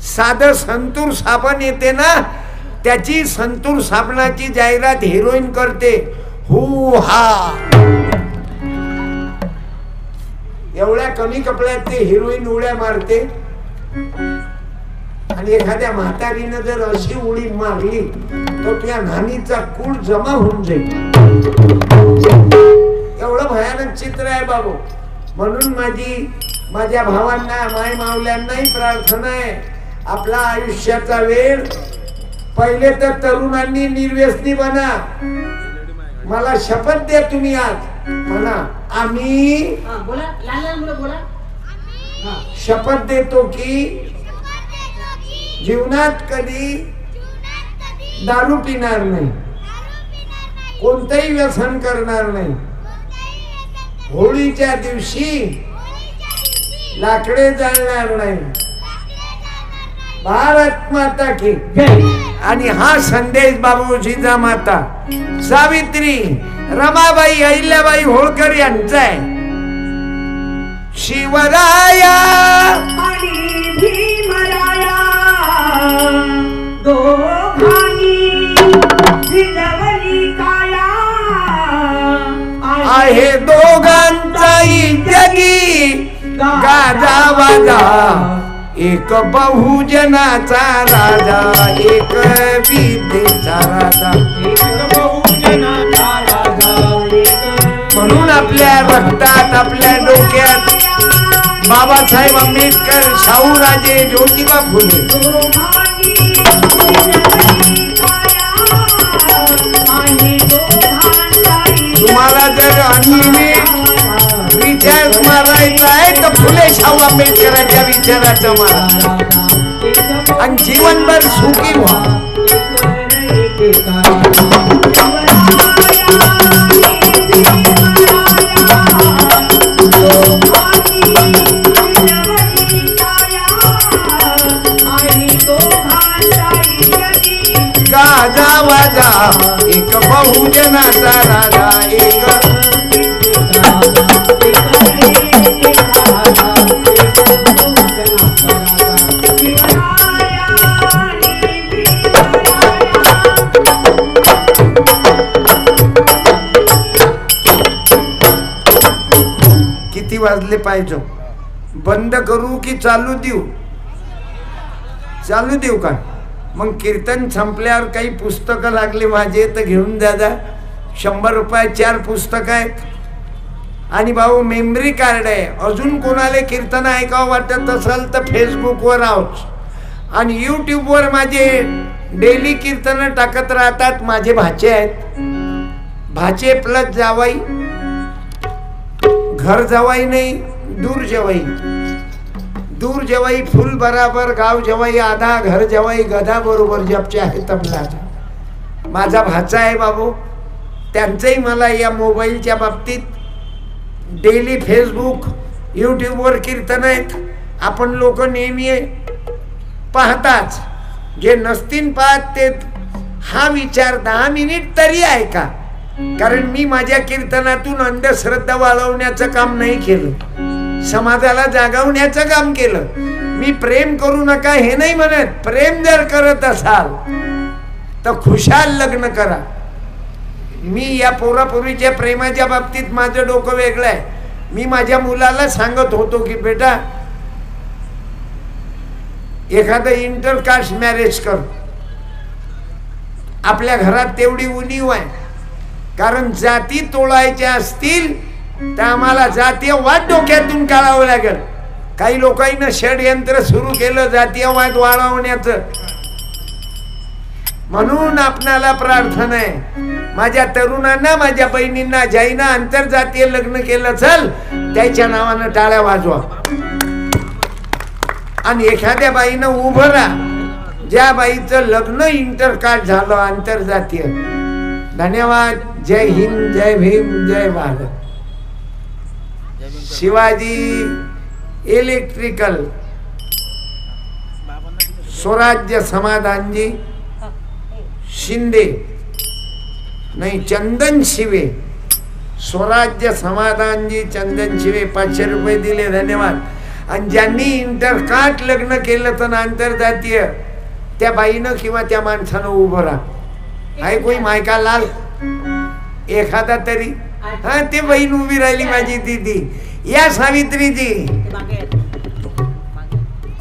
साधं संतूर साबण येते ना, त्याची संतूर साबणाची जाहिरात हिरोईन करते. हू हा, एवढ्या कमी कपड्यात ते हिरोईन उड्या मारते आणि एखाद्या म्हातारीनं जर अशी उडी मारली तर त्या नानीचा कूड जमा होऊन जाईल. एवढं भयानक चित्र आहे बाबू. म्हणून माझ्या भावांना माय मावल्यांनाही प्रार्थना आहे, आपला आयुष्याचा वेळ पहिले तर तरुणांनी निर्व्यसनी बना. मला शपथ द्या तुम्ही आज म्हणा, आम्ही बोला, लहान मुलं बोला. शपथ देतो की जीवनात कधी दारू पिणार नाही, कोणतंही व्यसन करणार नाही, होळीच्या दिवशी लाकडे जाळणार नाही. भारत माता की जय. आणि हा संदेश बाबूजीचा माता सावित्री रमाबाई अहिल्याबाई होळकर यांचा आहे. शिवराया आणि भीमराया दोघांनी विजवली काया आहे दोघांचाही जगी गाजा वाजा. एक बहुजनाचा राजा, एक विद्येचा राजा. म्हणून आपल्या रक्तात, आपल्या डोक्यात बाबासाहेब आंबेडकर, शाहूराजे, ज्योतिबा फुले. तुम्हाला जर अनियमित विचार मारायचा आहे तर फुले शाहू आंबेडकरांच्या विचाराचा मारा आणि जीवनभर सुखी व्हा. गाजा वाजा एक बहुजनाचा राजा, एक वाजले पाहिजे. बंद करू की चालू देऊ? चालू देऊ का? मग कीर्तन संपल्यावर काही पुस्तकं लागले माझे तर घेऊन द्या. 100 रुपयात 4 पुस्तकं आहेत. आणि भाऊ मेमरी कार्ड आहे. अजून कोणाला कीर्तन ऐकावं वाटत असेल तर फेसबुकवर आहोत आणि यूट्यूबवर माझे डेली कीर्तन टाकत राहतात. माझे भाचे आहेत. भाचे प्लस जावाई. घर जवाई नाही, दूर जवाई. दूर जवाई फुल बराबर, गाव जवाई आधा, घर जवाई गधा बरोबर जपचे आहे तबलाचा. माझा भाचा आहे बाबू. त्यांचंही मला या मोबाईलच्या बाबतीत डेली फेसबुक यूट्यूबवर कीर्तन आहेत. आपण लोक नेहमी पाहताच. जे नसतील पाहत ते हा विचार 10 मिनिट तरी ऐका. कारण मी माझ्या कीर्तनातून अंधश्रद्धा वाढवण्याचं काम नाही केलं, समाजाला जागवण्याचं काम केलं. मी प्रेम करू नका हे नाही म्हणत. प्रेम जर करत असाल तर खुशाल लग्न करा. मी या पोरापोरीच्या प्रेमाच्या बाबतीत माझं डोकं वेगळं आहे. मी माझ्या मुलाला सांगत होतो की बेटा एखादं इंटरकास्ट मॅरेज कर. आपल्या घरात तेवढी उणीव आहे. कारण जाती तोडायच्या असतील तर आम्हाला जातीयवाद डोक्यातून काढावं लागेल. काही लोकांनी षडयंत्र सुरू केलं जातीयवाद वाढवण्याचं. म्हणून आपणाला प्रार्थना आहे, माझ्या तरुणांना, माझ्या बहिणींना ज्याईनं आंतरजातीय लग्न केलं चल त्याच्या नावानं टाळ्या वाजवा. आणि एखाद्या बाईनं उभं राहा ज्या बाईचं लग्न इंटरकास्ट झालं आंतरजातीय. धन्यवाद. जय हिंद, जय भीम, जय भारत. शिवाजी इलेक्ट्रिकल, स्वराज्य समाधानजी शिंदे नाही चंदन शिवे. स्वराज्य समाधानजी चंदन शिवे 500 रुपये दिले. धन्यवाद. आणि ज्यांनी इंटरकास्ट लग्न केलं तर आंतरजातीय त्या बाईनं किंवा त्या माणसानं उभं राहा. आहे कोणी मायका लाल एखादा तरी? हा ते बहीण उभी राहिली माझी दीदी. या सावित्रीजी.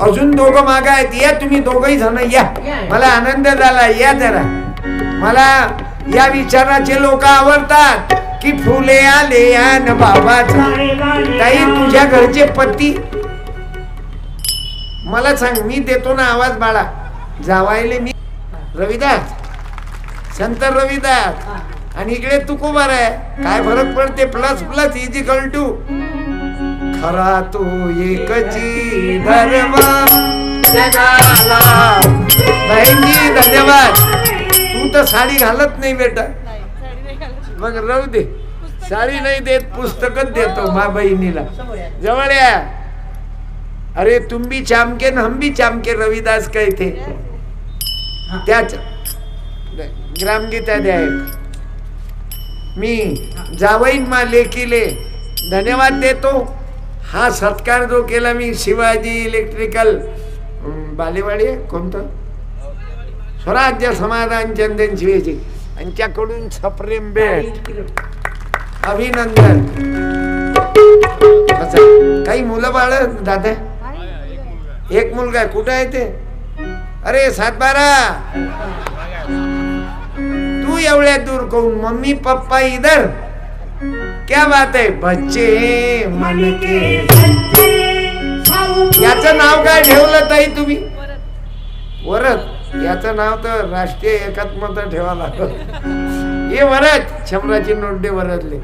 अजून दोघं मागा आहेत. या तुम्ही दोघही जण या. मला आनंद झाला. या जरा. मला या विचाराचे लोक आवडतात की फुले आले न बाबाचा. ताई तुझ्या घरचे पती मला सांग. मी देतो ना आवाज बाळा. जावायले मी रविदास, संत रविदास. आणि इकडे तुकोबार आहे. काय फरक पडते? प्लस प्लस इजिकल टू. खरा तो एकची धर्म जगाला. बहिणी धन्यवाद. तू तर साडी घालत नाही बेटा. मग राहू दे. साडी नाही देत, पुस्तकच देतो मा बहिणीला. जवळ या. अरे तुम भी चामके न हम भी चामके रविदास कहते. त्याच ग्रामगीता द्या एक. मी जावईन मा लेकीले धन्यवाद देतो. हा सत्कार जो केला मी शिवाजी इलेक्ट्रिकल बालेवाडी कोणतं स्वराज्य समाधान चंदन शिवेजी यांच्याकडून सप्रेम भेट. अभिनंदन. काही मुलं बाळ दादा? एक मुलगा आहे. कुठं आहे ते? अरे 7-12. तू एवढ्या दूर कहून? मम्मी पप्पा इधर. क्या बात है बच्चे मन के. याचं नाव काय ठेवलं ताई तुम्ही? वरद. याचं नाव तर राष्ट्रीय एकात्मता ठेवा लागत. हे वरद. 100ची नोट दे वरदले.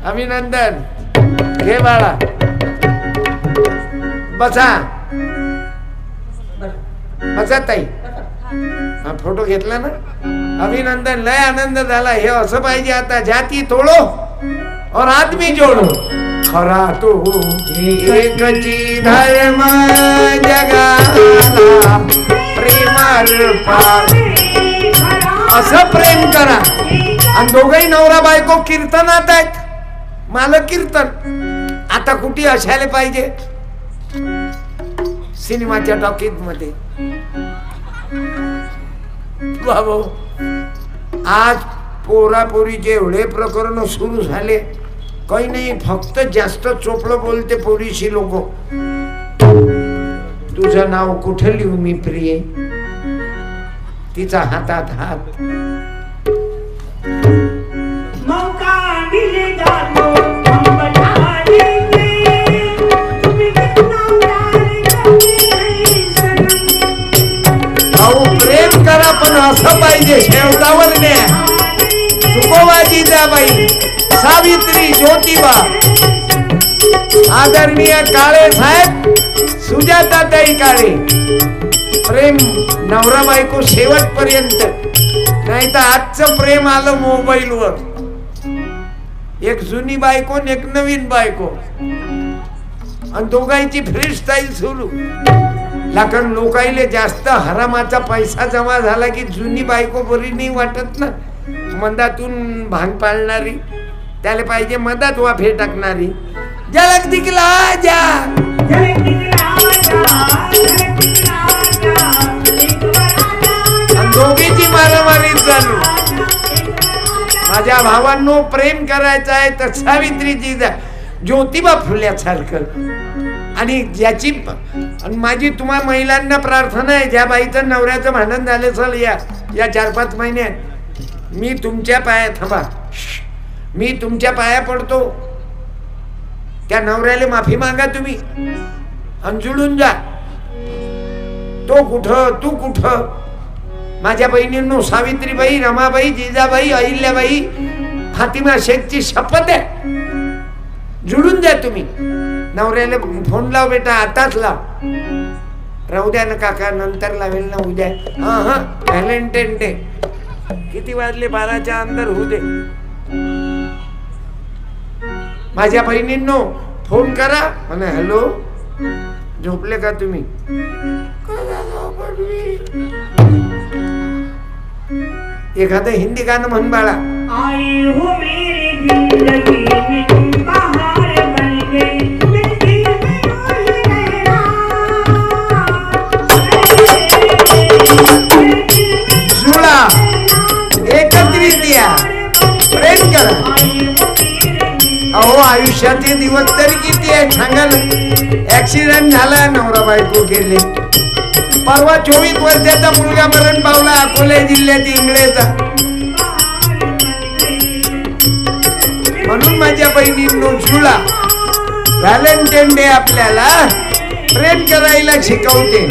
अभिनंदन. हे बाळा बसा. बसा ताई. हा फोटो घेतला ना? अभिनंदन. लय आनंद झाला. हे असं पाहिजे आता. जाती तोडो और आदमी जोडो. खरा तो एकची धर्म जगाला प्रेमार्पा. असं प्रेम करा. आणि दोघही नवरा बायको कीर्तनात आहेत. मला कीर्तन आता कुठे असायला पाहिजे? सिनेमाच्या टॉकीज मध्ये. बाबा आज पोरापोरीचे एवढे प्रकरण सुरू झाले. काही नाही, फक्त जास्त चोपडं बोलते पोरीशी लोक. तुझं नाव कुठं लिहू मी प्रिये? तिचा हातात हात. मौका मिले जातो हम बता देंगे तुम्हें कितना प्यार करते हैं सनम. भाऊ प्रेम करा पण असं पाहिजे शेवटावर न्या. तुकोबा जिजाबाई, सावित्री, ज्योतिबा, आदरणीय काळे साहेब, सुजाताताई काळे. प्रेम नवरा बायको शेवटपर्यंत. नाही तर आजचं प्रेम आलं मोबाईलवर. एक जुनी बायको आणि एक नवीन बायको, आणि दोघांची फ्री स्टाईल सुरू. कारण लोकाईले जास्त हरामाचा पैसा जमा झाला की जुनी बायको बरी नाही वाटत ना. मधातून भांग पाळणारी, त्याला पाहिजे मधात वाफे टाकणारी. झलक दिखला जा, झलक दिखला जा, झलक दिखला जा, एक बार आजा. आणि दोघीची मारामारी चालू. माझ्या भावांनो, प्रेम करायचं आहे तर सावित्रीची ज्योतिबा फुल्यासारखं. आणि ज्याची माझी तुम्हा महिलांना प्रार्थना आहे, ज्या बाईचं नवऱ्याचं भांडण झालं असेल या 4-5 महिन्यात, मी तुमच्या पाया थांबा, मी तुमच्या पाया पडतो. त्या नवऱ्याला माफी मागा तुम्ही आणि जुळून जा. तो कुठं तू कुठं. माझ्या बहिणींनो, सावित्रीबाई, रमाबाई, जिजाबाई, अहिल्याबाई, फातिमा शेखची शपथ आहे, जुळून जा तुम्ही. नवऱ्याला फोन लाव बेटा, आताच लाव. राहू द्या ना काका, नंतर लावेल ना उद्या. हा व्हॅलेंटाईन डे किती वाजले? 12च्या अंदर होऊ दे. माझ्या बहिणींनो, फोन करा म्हणा, हॅलो झोपले का तुम्ही? एखादं हिंदी गाणं म्हण बाळा. आई हो मेरी जिंदगी में तुम बहार बन गई, मेरे दिल में रोज रहना. जुळा, एकत्रित या, प्रेम करा. अहो, आयुष्याचे दिवस तरी किती आहे सांगा ना. ऍक्सिडेंट झाला, नवरा बायको गेले. परवा 24 वर्षाचा मुलगा मरण पावला अकोला जिल्ह्यात इंगळेचा. म्हणून माझ्या बहिणींनो, जुळा. व्हॅलेंटाईन डे आपल्याला प्रेम करायला शिकवते.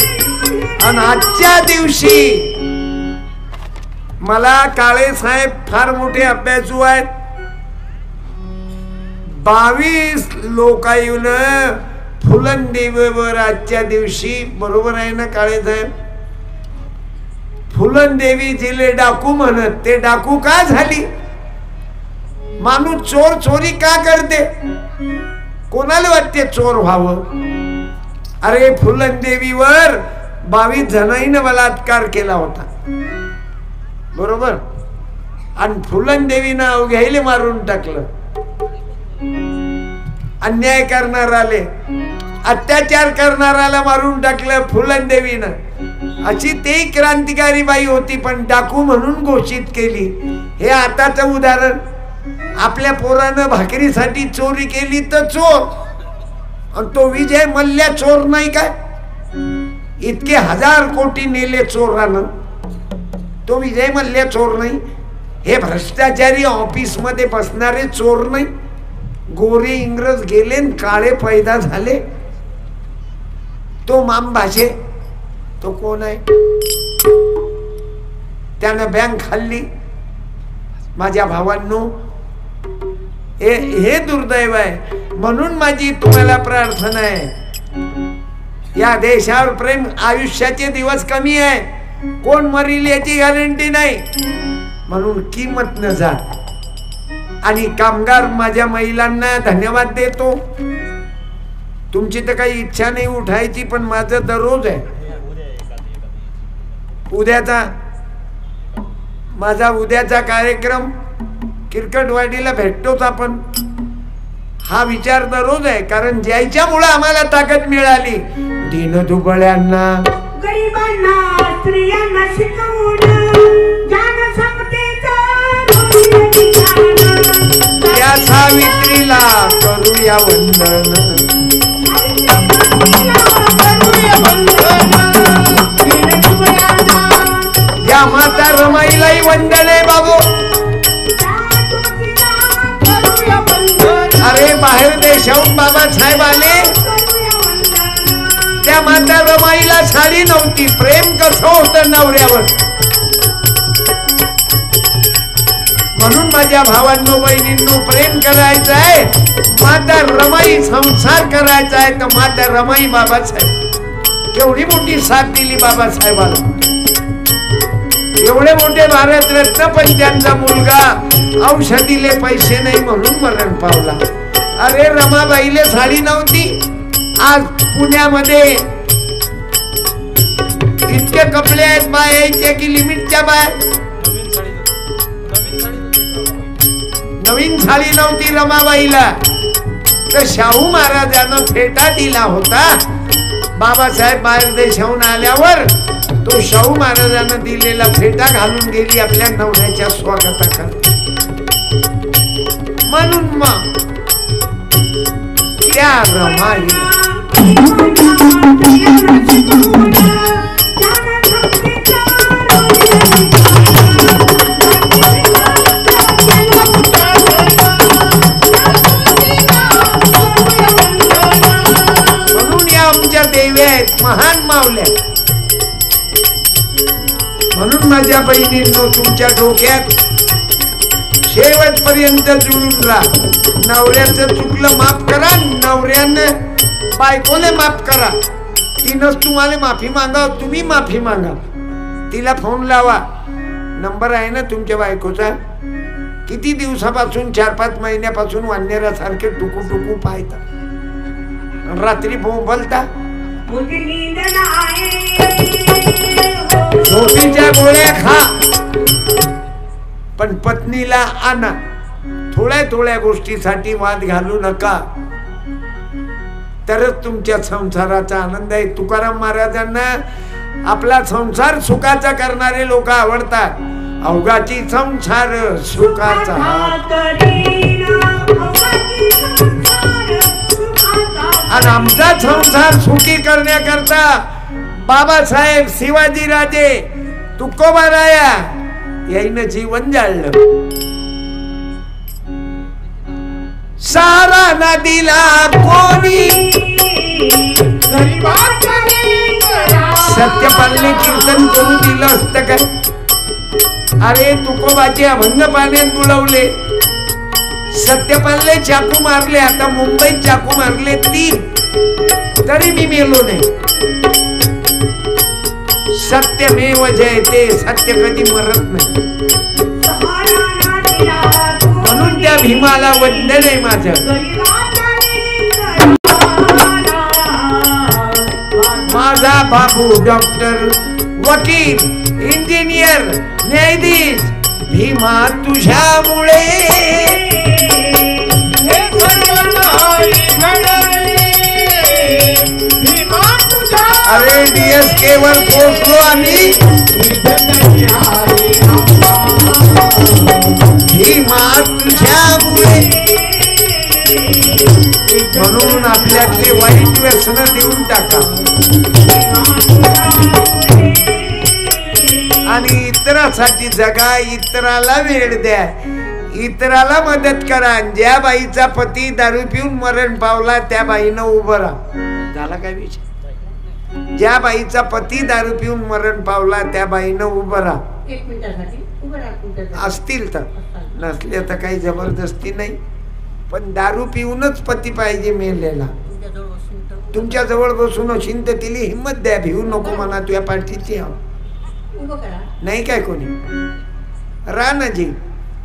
आणि आजच्या दिवशी मला काळे साहेब फार मोठे अभ्यासू आहेत. 22 लोक येऊन फुलनदेवीवर आजच्या दिवशी, बरोबर आहे ना काळे साहेब? फुलनदेवी जिले डाकू म्हणत. ते डाकू का झाली? माणूस चोर चोरी का करते? कोणाला वाटते चोर व्हावं? अरे, फुलनदेवीवर 22 जणांनी बलात्कार केला होता, बरोबर? आणि फुलनदेवीनं अवघ्याईले मारून टाकलं. अन्याय करणाराले, अत्याचार करणाराला मारून टाकलं फुलनदेवीनं. अशी तेही क्रांतिकारी बाई होती, पण डाकू म्हणून घोषित केली. हे आताचं उदाहरण. आपल्या पोरानं भाकरीसाठी चोरी केली तर चोर, आणि तो विजय मल्ल्या चोर नाही काय? इतके 1000 कोटी नेले चोरानं, तो विजय मल्ल्या चोर नाही? हे भ्रष्टाचारी ऑफिस मध्ये बसणारे चोर नाही? गोरे इंग्रज गेले, काळे पैदा झाले. तो माम भाषे, तो कोण आहे? त्यानं बँक खाल्ली. माझ्या भावांनो, हे दुर्दैव आहे. म्हणून माझी तुम्हाला प्रार्थना आहे, या देशावर प्रेम. आयुष्याचे दिवस कमी आहे, कोण मरील याची गॅरंटी नाही. म्हणून किंमत न जा. आणि कामगार माझ्या महिलांना धन्यवाद देतो. तुमची तर काही इच्छा नाही उठायची, पण माझं दररोज आहे. माझा उद्याचा कार्यक्रम किरकटवाडीला भेटतोच आपण. हा विचार दररोज आहे, कारण ज्याच्यामुळे आम्हाला ताकद मिळाली, दीनदुबळ्यांना, गरिबांना, स्त्रियांना शिकवून ज्ञान समतेचा त्या सावित्रीला करूया वंदन या माता रमाईलाही वंदन आहे बाबू. अरे बाहेर देशाहून बाबासाहेब आले, त्या माता रमाईला साडी नव्हती. प्रेम कसं होतं नवऱ्यावर. म्हणून माझ्या भावांनो बहिणींनो प्रेम करायचं आहे, माता रमाई संसार करायचा आहे, तर माता रमाई बाबासाहेब केवढी मोठी साथ दिली बाबासाहेबाला. एवढे मोठे भारतरत्न पण त्यांचा मुलगा औषधीले पैसे नाही म्हणून मरण पावला. अरे रमाबाईले साडी नव्हती. आज पुण्यामध्ये इतके कपडे आहेत बायाचे की लिमिटच्या बाय. नवीन साडी नव्हती रमाबाईला, तर शाहू महाराजांना फेटा दिला होता. बाबासाहेब बाहेर देशाहून आल्यावर तो शाहू महाराजांना दिलेला फेटा घालून गेली आपल्या नवऱ्याच्या स्वागताकरता. म्हणून मग त्या रमाई म्हणून या आमच्या देवी आहेत, महान मावल्या. म्हणून माझ्या बहिणींनो तुमच्या डोक्यात शेवटपर्यंत जुळून राहा. नवऱ्याचं चुकलं माफ करा, नवऱ्यानं बायकोले माफ करा. तिनंच तुम्हाला माफी मागा, तुम्ही माफी मागा. तिला फोन लावा, नंबर आहे ना तुमच्या बायकोचा. किती दिवसापासून 4-5 महिन्यापासून वाननेरासारखे टुकू टुकू पाहता, रात्री बोंबलता. झोपीच्या गोळ्या खा, पण पत्नीला आणा. थोड्या थोड्या गोष्टीसाठी वाद घालू नका, तरच तुमच्या संसाराचा आनंद आहे. तुकाराम महाराजांना आपला संसार सुखाचा करणारे लोक आवडतात. अवघाची संसार सुखाचा, आणि आमचा संसार सुखी करण्याकरता बाबासाहेब शिवाजीराजे तुकोबाराया याईनं जीवन जाळलं. सारा ना दिला कोणी, सत्यपालने कीर्तन करून दिलं असतं काय. अरे तुकोबाचे अभंग पाण्यात बुडवले, सत्यपालने चाकू मारले. आता मुंबईत चाकू मारले 3, तरी मी मेलो नाही. सत्यमेव जयते, सत्य कधी मरत नाही. म्हणून त्या भीमाला वंदन आहे माझं. माझा बाबू डॉक्टर, वकील, इंजिनियर, न्यायाधीश, भीमा तुझ्यामुळे. अरे DSK वर पोहोचलो आम्ही. भीमा तुझ्यामुळे. म्हणून आपल्यातले वाईट व्यसन देऊन टाका आणि इतरासाठी जगा, इतराला वेळ द्या, इतराला मदत करा. ज्या बाईचा पती दारू पिऊन मरण पावला त्या बाईनं उभं राहा. झाला काय विषय? ज्या बाईचा पती दारू पिऊन मरण पावला त्या बाईनं उभं राहा. 1 मिनिटासाठी उभं राहा. असतील तर, नसले तर काही जबरदस्ती नाही. पण दारू पिऊनच पती पाहिजे मेलेला. तुमच्या जवळ बसून असेल तर तिला हिंमत द्या. भिवू नको म्हणा, तुझ्या पाठीची नाही काय कोणी. रानाजी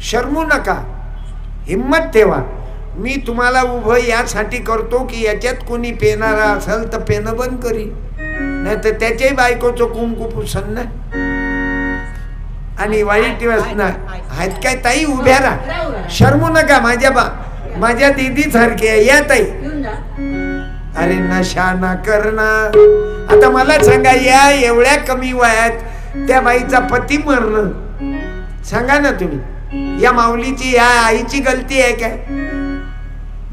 शरमू नका, हिम्मत ठेवा. मी तुम्हाला उभं यासाठी करतो की याच्यात कोणी पेणारा असेल तर पेनं बंद करी, नाही तर त्याच्याही बायकोचं कुंकू पुसन ना. आणि वाईट व्यसन आहेत काय ताई, उभ्या राहा, शरमू नका. माझ्या दीदी सारखी आहे या ताई. अरे नशा ना करणार. आता मला सांगा, या एवढ्या कमी वयात त्या बाईचा पती मरणं, सांगा ना तुम्ही, या माऊलीची या आईची गलती आहे काय?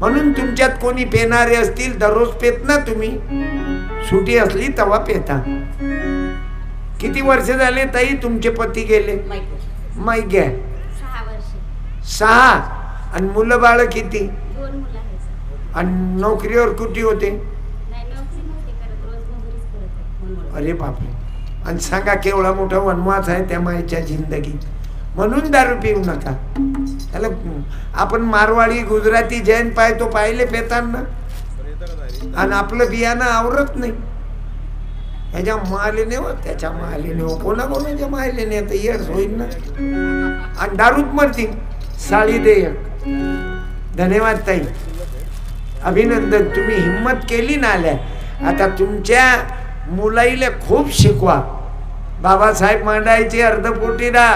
म्हणून तुमच्यात कोणी पेणारे असतील दररोज पेत ना तुम्ही, सुटी असली तेव्हा पेता. किती वर्ष झाले ताई तुमचे पती गेले? माहित घ्या. 6 वर्ष. 6. आणि मुलं बाळ किती? 2 मुलं आहेत. आणि नोकरीवर कुठे होते? नाही, नोकरी नव्हती करत, रोज मजुरीच करत होते. अरे बापरे. आणि सांगा केवढा मोठा वनवास आहे त्या मायच्या जिंदगीत. म्हणून दारू पिऊ नका. त्याला आपण मारवाडी गुजराती जैन पाहतो, पाहिले पेताना, आणि आपलं बियाणं आवरत नाही. ह्याच्या मालेने हो, त्याच्या मालेने हो, कोणाकोणाच्या मालेने आता येस होईल ना. आणि दारूत मरतील. साडी दे एक. धन्यवाद ताई, अभिनंदन. तुम्ही हिम्मत केली ना आल्या. आता तुमच्या मुलाईला खूप शिकवा. बाबासाहेब मांडायचे अर्धपोटीला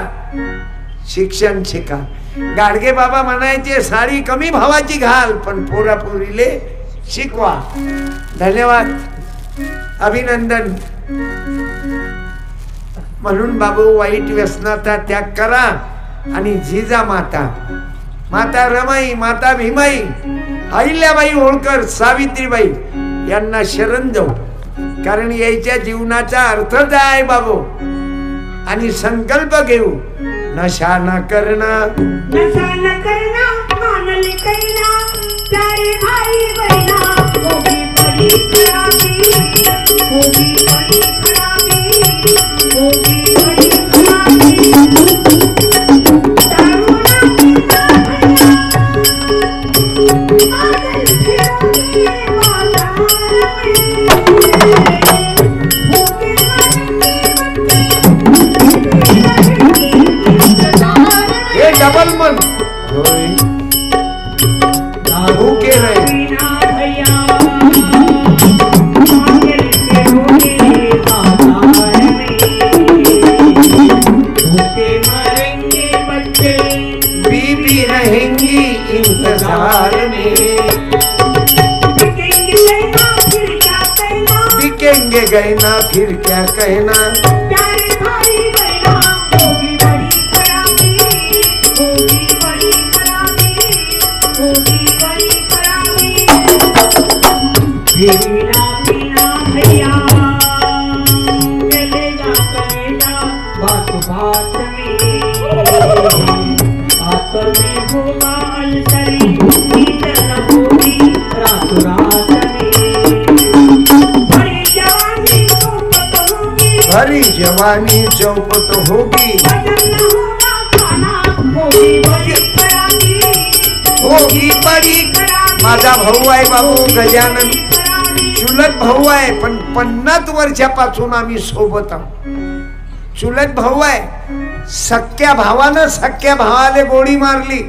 शिक्षण शिका. गाडगे बाबा म्हणायचे साडी कमी भावाची घाल, पण पोरापोरीले शिकवा. धन्यवाद, अभिनंदन. म्हणून बाबू वाईट व्यसनाचा त्याग करा. आणि जिजा माता, माता रमाई, माता भीमाई, अहिल्याबाई होळकर, सावित्रीबाई यांना शरण जाऊ. कारण यायच्या जीवनाचा अर्थच आहे बाबू. आणि संकल्प घेऊ, नशा न करणं, नशा न करना, मानल करना, प्यारे भाई बहना, होगी बड़ी खराबी, होगी बड़ी खराबी, होगी बड़ी खराबी. दारू ना पीना भैया, मानल फिरोगी बाजार में, होगी हे डबल मन भूखे रहे. भैया मांगल फिरोगी बाजार में, भूखे मरेंगे बच्चे, बीबी रहेंगी इंतजार में. बिकेंगे गहना फिर क्या कहना, बिकेंगे गहना फिर क्या कहना. प्यारे भाई बहना, होगी बड़ी खराबी, होगी बड़ी खराबी, होगी बड़ी खराबी. पीना पीना भैया, चलेगा कलेजा बात बात में, बात में होगा अलसरी, नींद न होगी रात रात में. बड़ी जवानी चौपट होगी, भरी जवानी चौपट होगी, वजन न होगा खाना, होगी बड़ी खराबी, होगी बड़ी. माझा भाऊ आहे बाबू गजानन, चुलत भाऊ आहे, पण 50 वर्षापासून आम्ही सोबत आहोत. चुलत भाऊ आहे. सख्या भावानं सख्या भावाले गोळी मारली.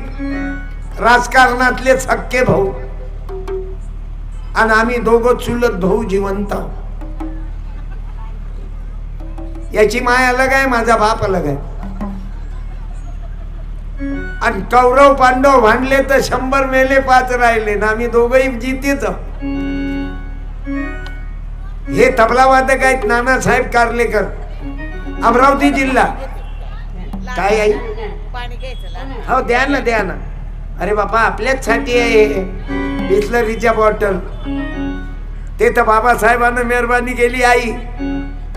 राजकारणातले सख्खे भाऊ, आणि आम्ही दोघं चुलत भाऊ जिवंत आहोत. याची माय अलग आहे, माझा बाप अलग आहे. आणि कौरव पांडव भांडले तर 100 मेले 5 राहिले ना, आम्ही दोघंही जितेच. हे तबला वादक आहेत नानासाहेब कार्लेकर, अमरावती जिल्हा. काय आई? हो द्या ना, द्या ना. अरे बापा, आपल्याच साठी आहे बिस्लरीच्या बॉटल. ते तर बाबासाहेबांना मेहरबानी केली आई,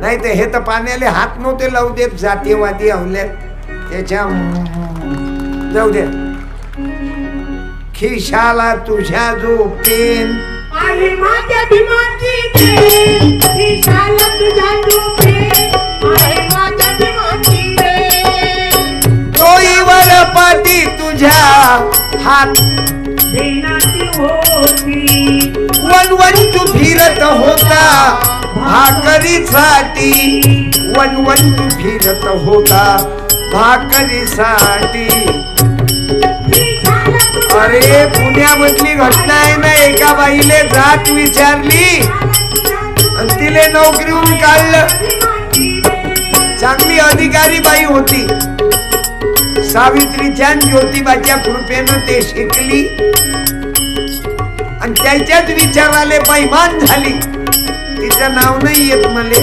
नाही तर हे तर पाण्याला हात नव्हते लावू देत जातीयवादी आवल्यात. त्याच्या जाऊ दे. खिशाला तुझ्या जो पेन आहे माझ्या भीमाची पेन, खिशाला तुझ्या जो पेन, आहे माझ्या भीमाची पेन. डोईवर पाठी तुझ्या हात देनाची होती, वनवन तू फिरत होता भाकरीसाठी. वनवन तू फिरत होता भाकरीसाठी. खिशाला तुझ्या अरे पुण्यामधली घटना आहे ना. एका बाईले जात विचारली आणि तिले नोकरीहून काढलं. भीमाची पेन. चांगली अधिकारी बाई होती. सावित्रीच्या ज्योतिबाच्या कृपेनं ते शिकली आणि त्याच्याच विचाराले बैमान झाली. तिचं नाव नाही येत मले.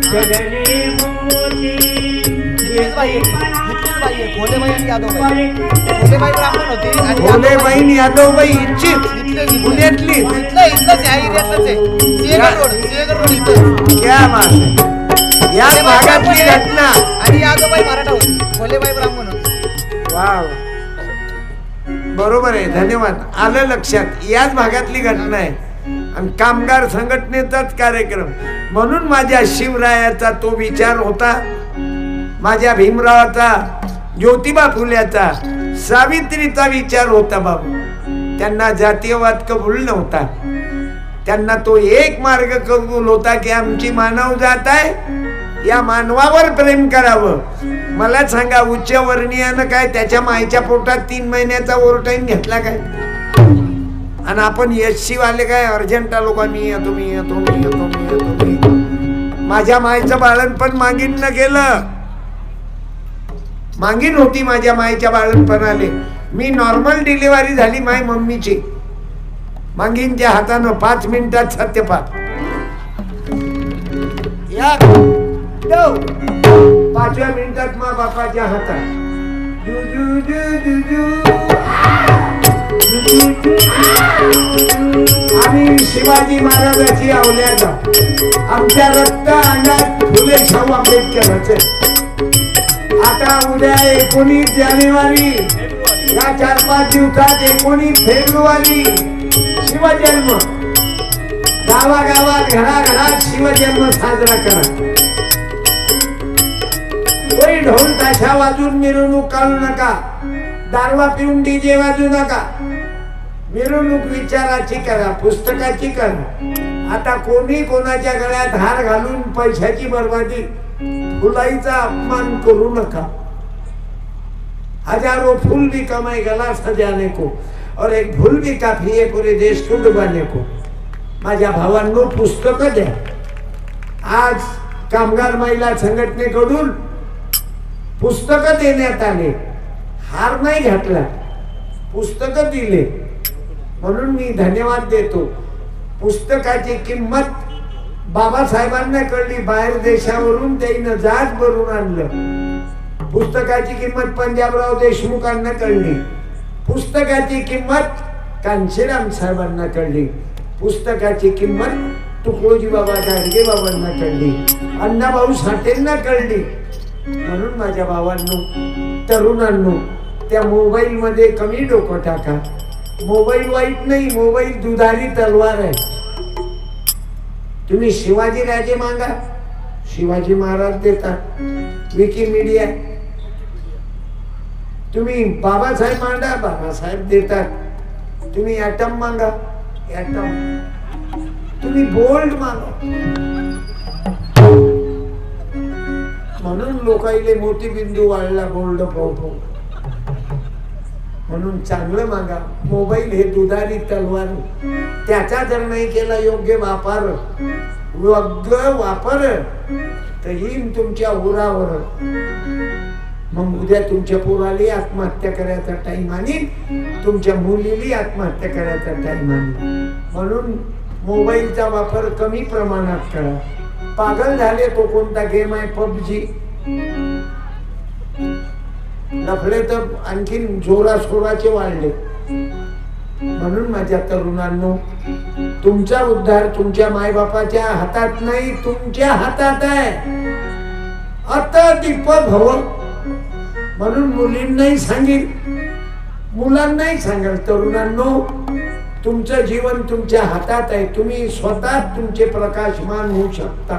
जगले होते, बाई, होते भोलेबाई आणि यादवबाई. भोलेबाई ब्राह्मण होती आणि भोलेबाई यादवबाई इच्छित पुण्यातली. इथलंच आहे, एरियातलंच आहे. सिंहगड रोड इथं. क्या बात आहे. या भागातली घटना. आणि यादवबाई मराठा होती, भोलेबाई ब्राह्मण होती. वाव, बरोबर आहे. धन्यवाद. आलं लक्षात. याच भागातली घटना आहे आणि कामगार संघटनेचाच कार्यक्रम. म्हणून माझ्या शिवरायाचा तो विचार होता, माझ्या भीमरावाचा, ज्योतिबा फुल्याचा, सावित्रीचा विचार होता. बाबू त्यांना जातीयवाद कबूल नव्हता. त्यांना तो एक मार्ग कबूल होता की आमची मानव जात आहे, या मानवावर प्रेम करावं. मला सांगा, उच्चवर्णीयानं काय त्याच्या मायच्या पोटात 3 महिन्याचा ओव्हरटाईम घेतला काय? आणि आपण एससी वाले काय अर्जंट आलो का, मी येतो मी येतो मी येतो मी येतो मी. माझ्या मायचं बाळणपण मागीन न गेलं. मागीन होती माझ्या मायच्या बाळणपणाले. मी नॉर्मल डिलिव्हरी झाली माय मम्मीची. मागीनच्या हातानं 5 मिनिटात सत्यपात. या 5व्या मिनिटात मा बापाच्या हातात. आम्ही शिवाजी महाराजाची अवल्याचा. आमच्या रक्त अंगात फुले शाहू आंबेडकरांचे. आता उद्या 19 जानेवारी, या 4-5 दिवसात 19 फेब्रुवारी शिवजन्म. गावागावात घराघरात शिवजन्म साजरा करा. कोणी ढोल ताशा वाजून मिरवणूक काढू नका. दारवा पिऊन डीजे वाजू नका. मिरवणूक विचाराची करा, पुस्तकाची करा. आता कोणी कोणाच्या गळ्यात हार घालून पैशाची बर्बादी, फुलाईचा अपमान करू नका. हजारों फूल भी कमाई गला सजाने को और एक फूल भी काफी है पूरे देश को डुबाने को. माझ्या भावांनो, पुस्तक द्या. आज कामगार महिला संघटनेकडून पुस्तक देण्यात आले. हार नाही घातला, पुस्तक दिले. म्हणून मी धन्यवाद देतो. पुस्तकाची किंमत बाबासाहेबांना कळली. बाहेर देशावरून त्यानं जहाज भरून आणलं. पुस्तकाची किंमत पंजाबराव देशमुखांना कळली. पुस्तकाची किंमत कांशीराम साहेबांना कळली. पुस्तकाची किंमत तुकडोजी बाबा गाडगे बाबांना कळली. अण्णाभाऊ साठेंना कळली. म्हणून माझ्या भावांनो, तरुणांनो, त्या मोबाईल मध्ये कमी डोकं टाका. मोबाईल वाईट नाही, मोबाईल दुधारी तलवार आहे. तुम्ही शिवाजी राजे मागा, शिवाजी महाराज देतात. विकिमीडिया. तुम्ही बाबासाहेब मांडा, बाबासाहेब देतात. तुम्ही ॲटम मागा, ॲटम. तुम्ही बोल्ड मागा. म्हणून लोकाईले मोतीबिंदू वाढला बोल्ड पाहू. म्हणून चांगलं मागा. मोबाईल हे दुधारी तलवार. त्याचा जर नाही केला योग्य वापर, तर येईन तुमच्या उरावर. मग उद्या तुमच्या पोराली आत्महत्या करायचा टाइम आणि तुमच्या मुलीली आत्महत्या करायचा टाइम आणि. म्हणून मोबाईलचा वापर कमी प्रमाणात करा. पागल झाले तो कोणता गेम आहे, पबजी. लफडे तर आणखीन जोराशोराचे वाढले. म्हणून माझ्या तरुणांनो, तुमचा उद्धार तुमच्या मायबापाच्या हातात नाही, तुमच्या हातात आहे. आता दीप भव. म्हणून मुलींनाही सांगेल, मुलांनाही सांगाल, तरुणांनो, तुमचं जीवन तुमच्या हातात आहे. तुम्ही स्वतः तुमचे प्रकाशमान होऊ शकता.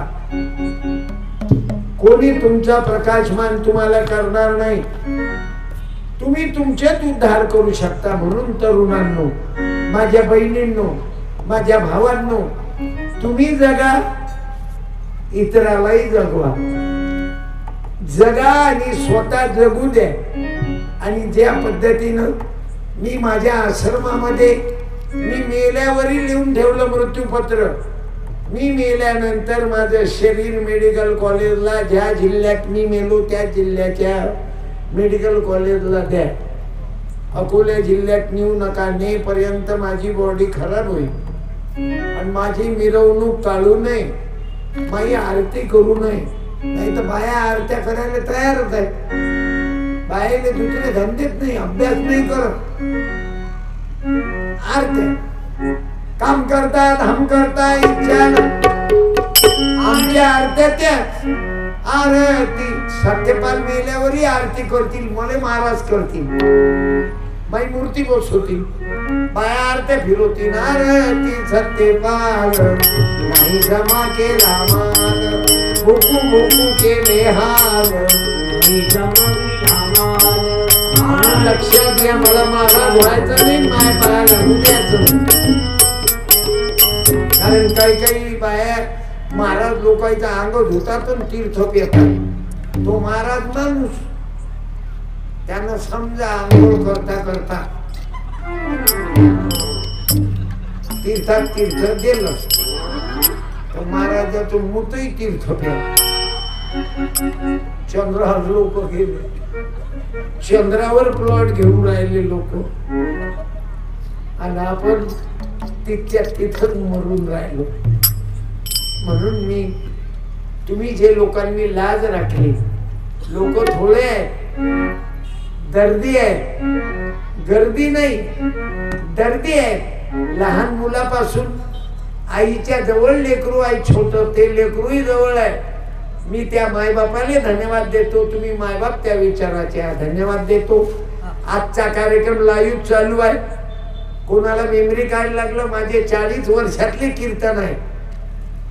कोणी तुमचा प्रकाशमान तुम्हाला करणार नाही. तुम्ही तुमचेच उद्धार करू शकता. म्हणून तरुणांनो, माझ्या बहिणींनो, माझ्या भावांनो, तुम्ही जगा, इतरालाही जगवा. जगा आणि स्वतः जगू द्या. आणि ज्या पद्धतीनं मी माझ्या आश्रमामध्ये मी मेल्यावरही लिहून ठेवलं मृत्यूपत्र. मी मेल्यानंतर माझं शरीर मेडिकल कॉलेजला, ज्या जिल्ह्यात मी मेलो त्या जिल्ह्याच्या मेडिकल कॉलेजला द्या. अकोला जिल्ह्यात नेऊ नका. नेपर्यंत माझी बॉडी खराब होईल. आणि माझी मिरवणूक काढू नये, माझी आरती करू नये. नाही तर बाया आरत्या करायला तयारच आहे. बाहेर दुसरे धंदेच नाही, अभ्यास नाही करत, अर्थ काम करतात, हम करता इच्छा आमच्या आरत्याच आरती सत्यपाल मेल्यावरही आरती करतील, मला महाराज करतील, बाई मूर्ती बसवतील, बाया आरत्या फिरवतील, आरती सत्यपाल नाही जमा केला माल, भुकू भुकू केले हाल, नाही जमा केला माल, लक्षात घ्या मला महाराज व्हायचं नाही, माय पायाला द्यायचं, कारण काही बाया महाराज लोकांचा अंग धुतात तीर्थ पितात, तो महाराज माणूस त्यांना समजा आंघोळ करता करता तीर्थात तीर्थ दिलं, तो महाराजाचं मूतही तीर्थ प्या, चंद्रावर लोक गेले, चंद्रावर प्लॉट घेऊन राहिले लोक, आणि आपण तिथच्या तिथं मरून राहिलो. म्हणून मी तुम्ही जे लोकांनी लाज राखली, लोक थोडे आहेत, दर्दी आहेत, गर्दी नाही दर्दी आहेत, लहान मुलापासून आईच्या जवळ लेकरू आहे, छोट ते लेकरूही जवळ आहे. मी त्या मायबापाला धन्यवाद देतो, तुम्ही मायबाप त्या विचाराचे धन्यवाद देतो. आजचा कार्यक्रम लाईव्ह चालू आहे, कोणाला मेमरी कार्ड लागलं, माझे 40 वर्षातले कीर्तन आहे,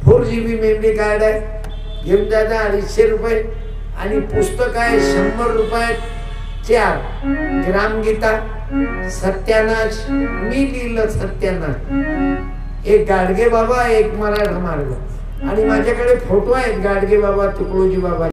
4 GB मेमरी कार्ड आहे, घेऊन जाता 250 रुपये, आणि पुस्तक आहे 100 रुपयात 4, ग्रामगीता, सत्यानाश, मी लिहिलं सत्यानाश, एक गाडगे बाबा, एक मराठा मार्ग, आणि माझ्याकडे फोटो आहेत गाडगे बाबा, तुकडोजी बाबा.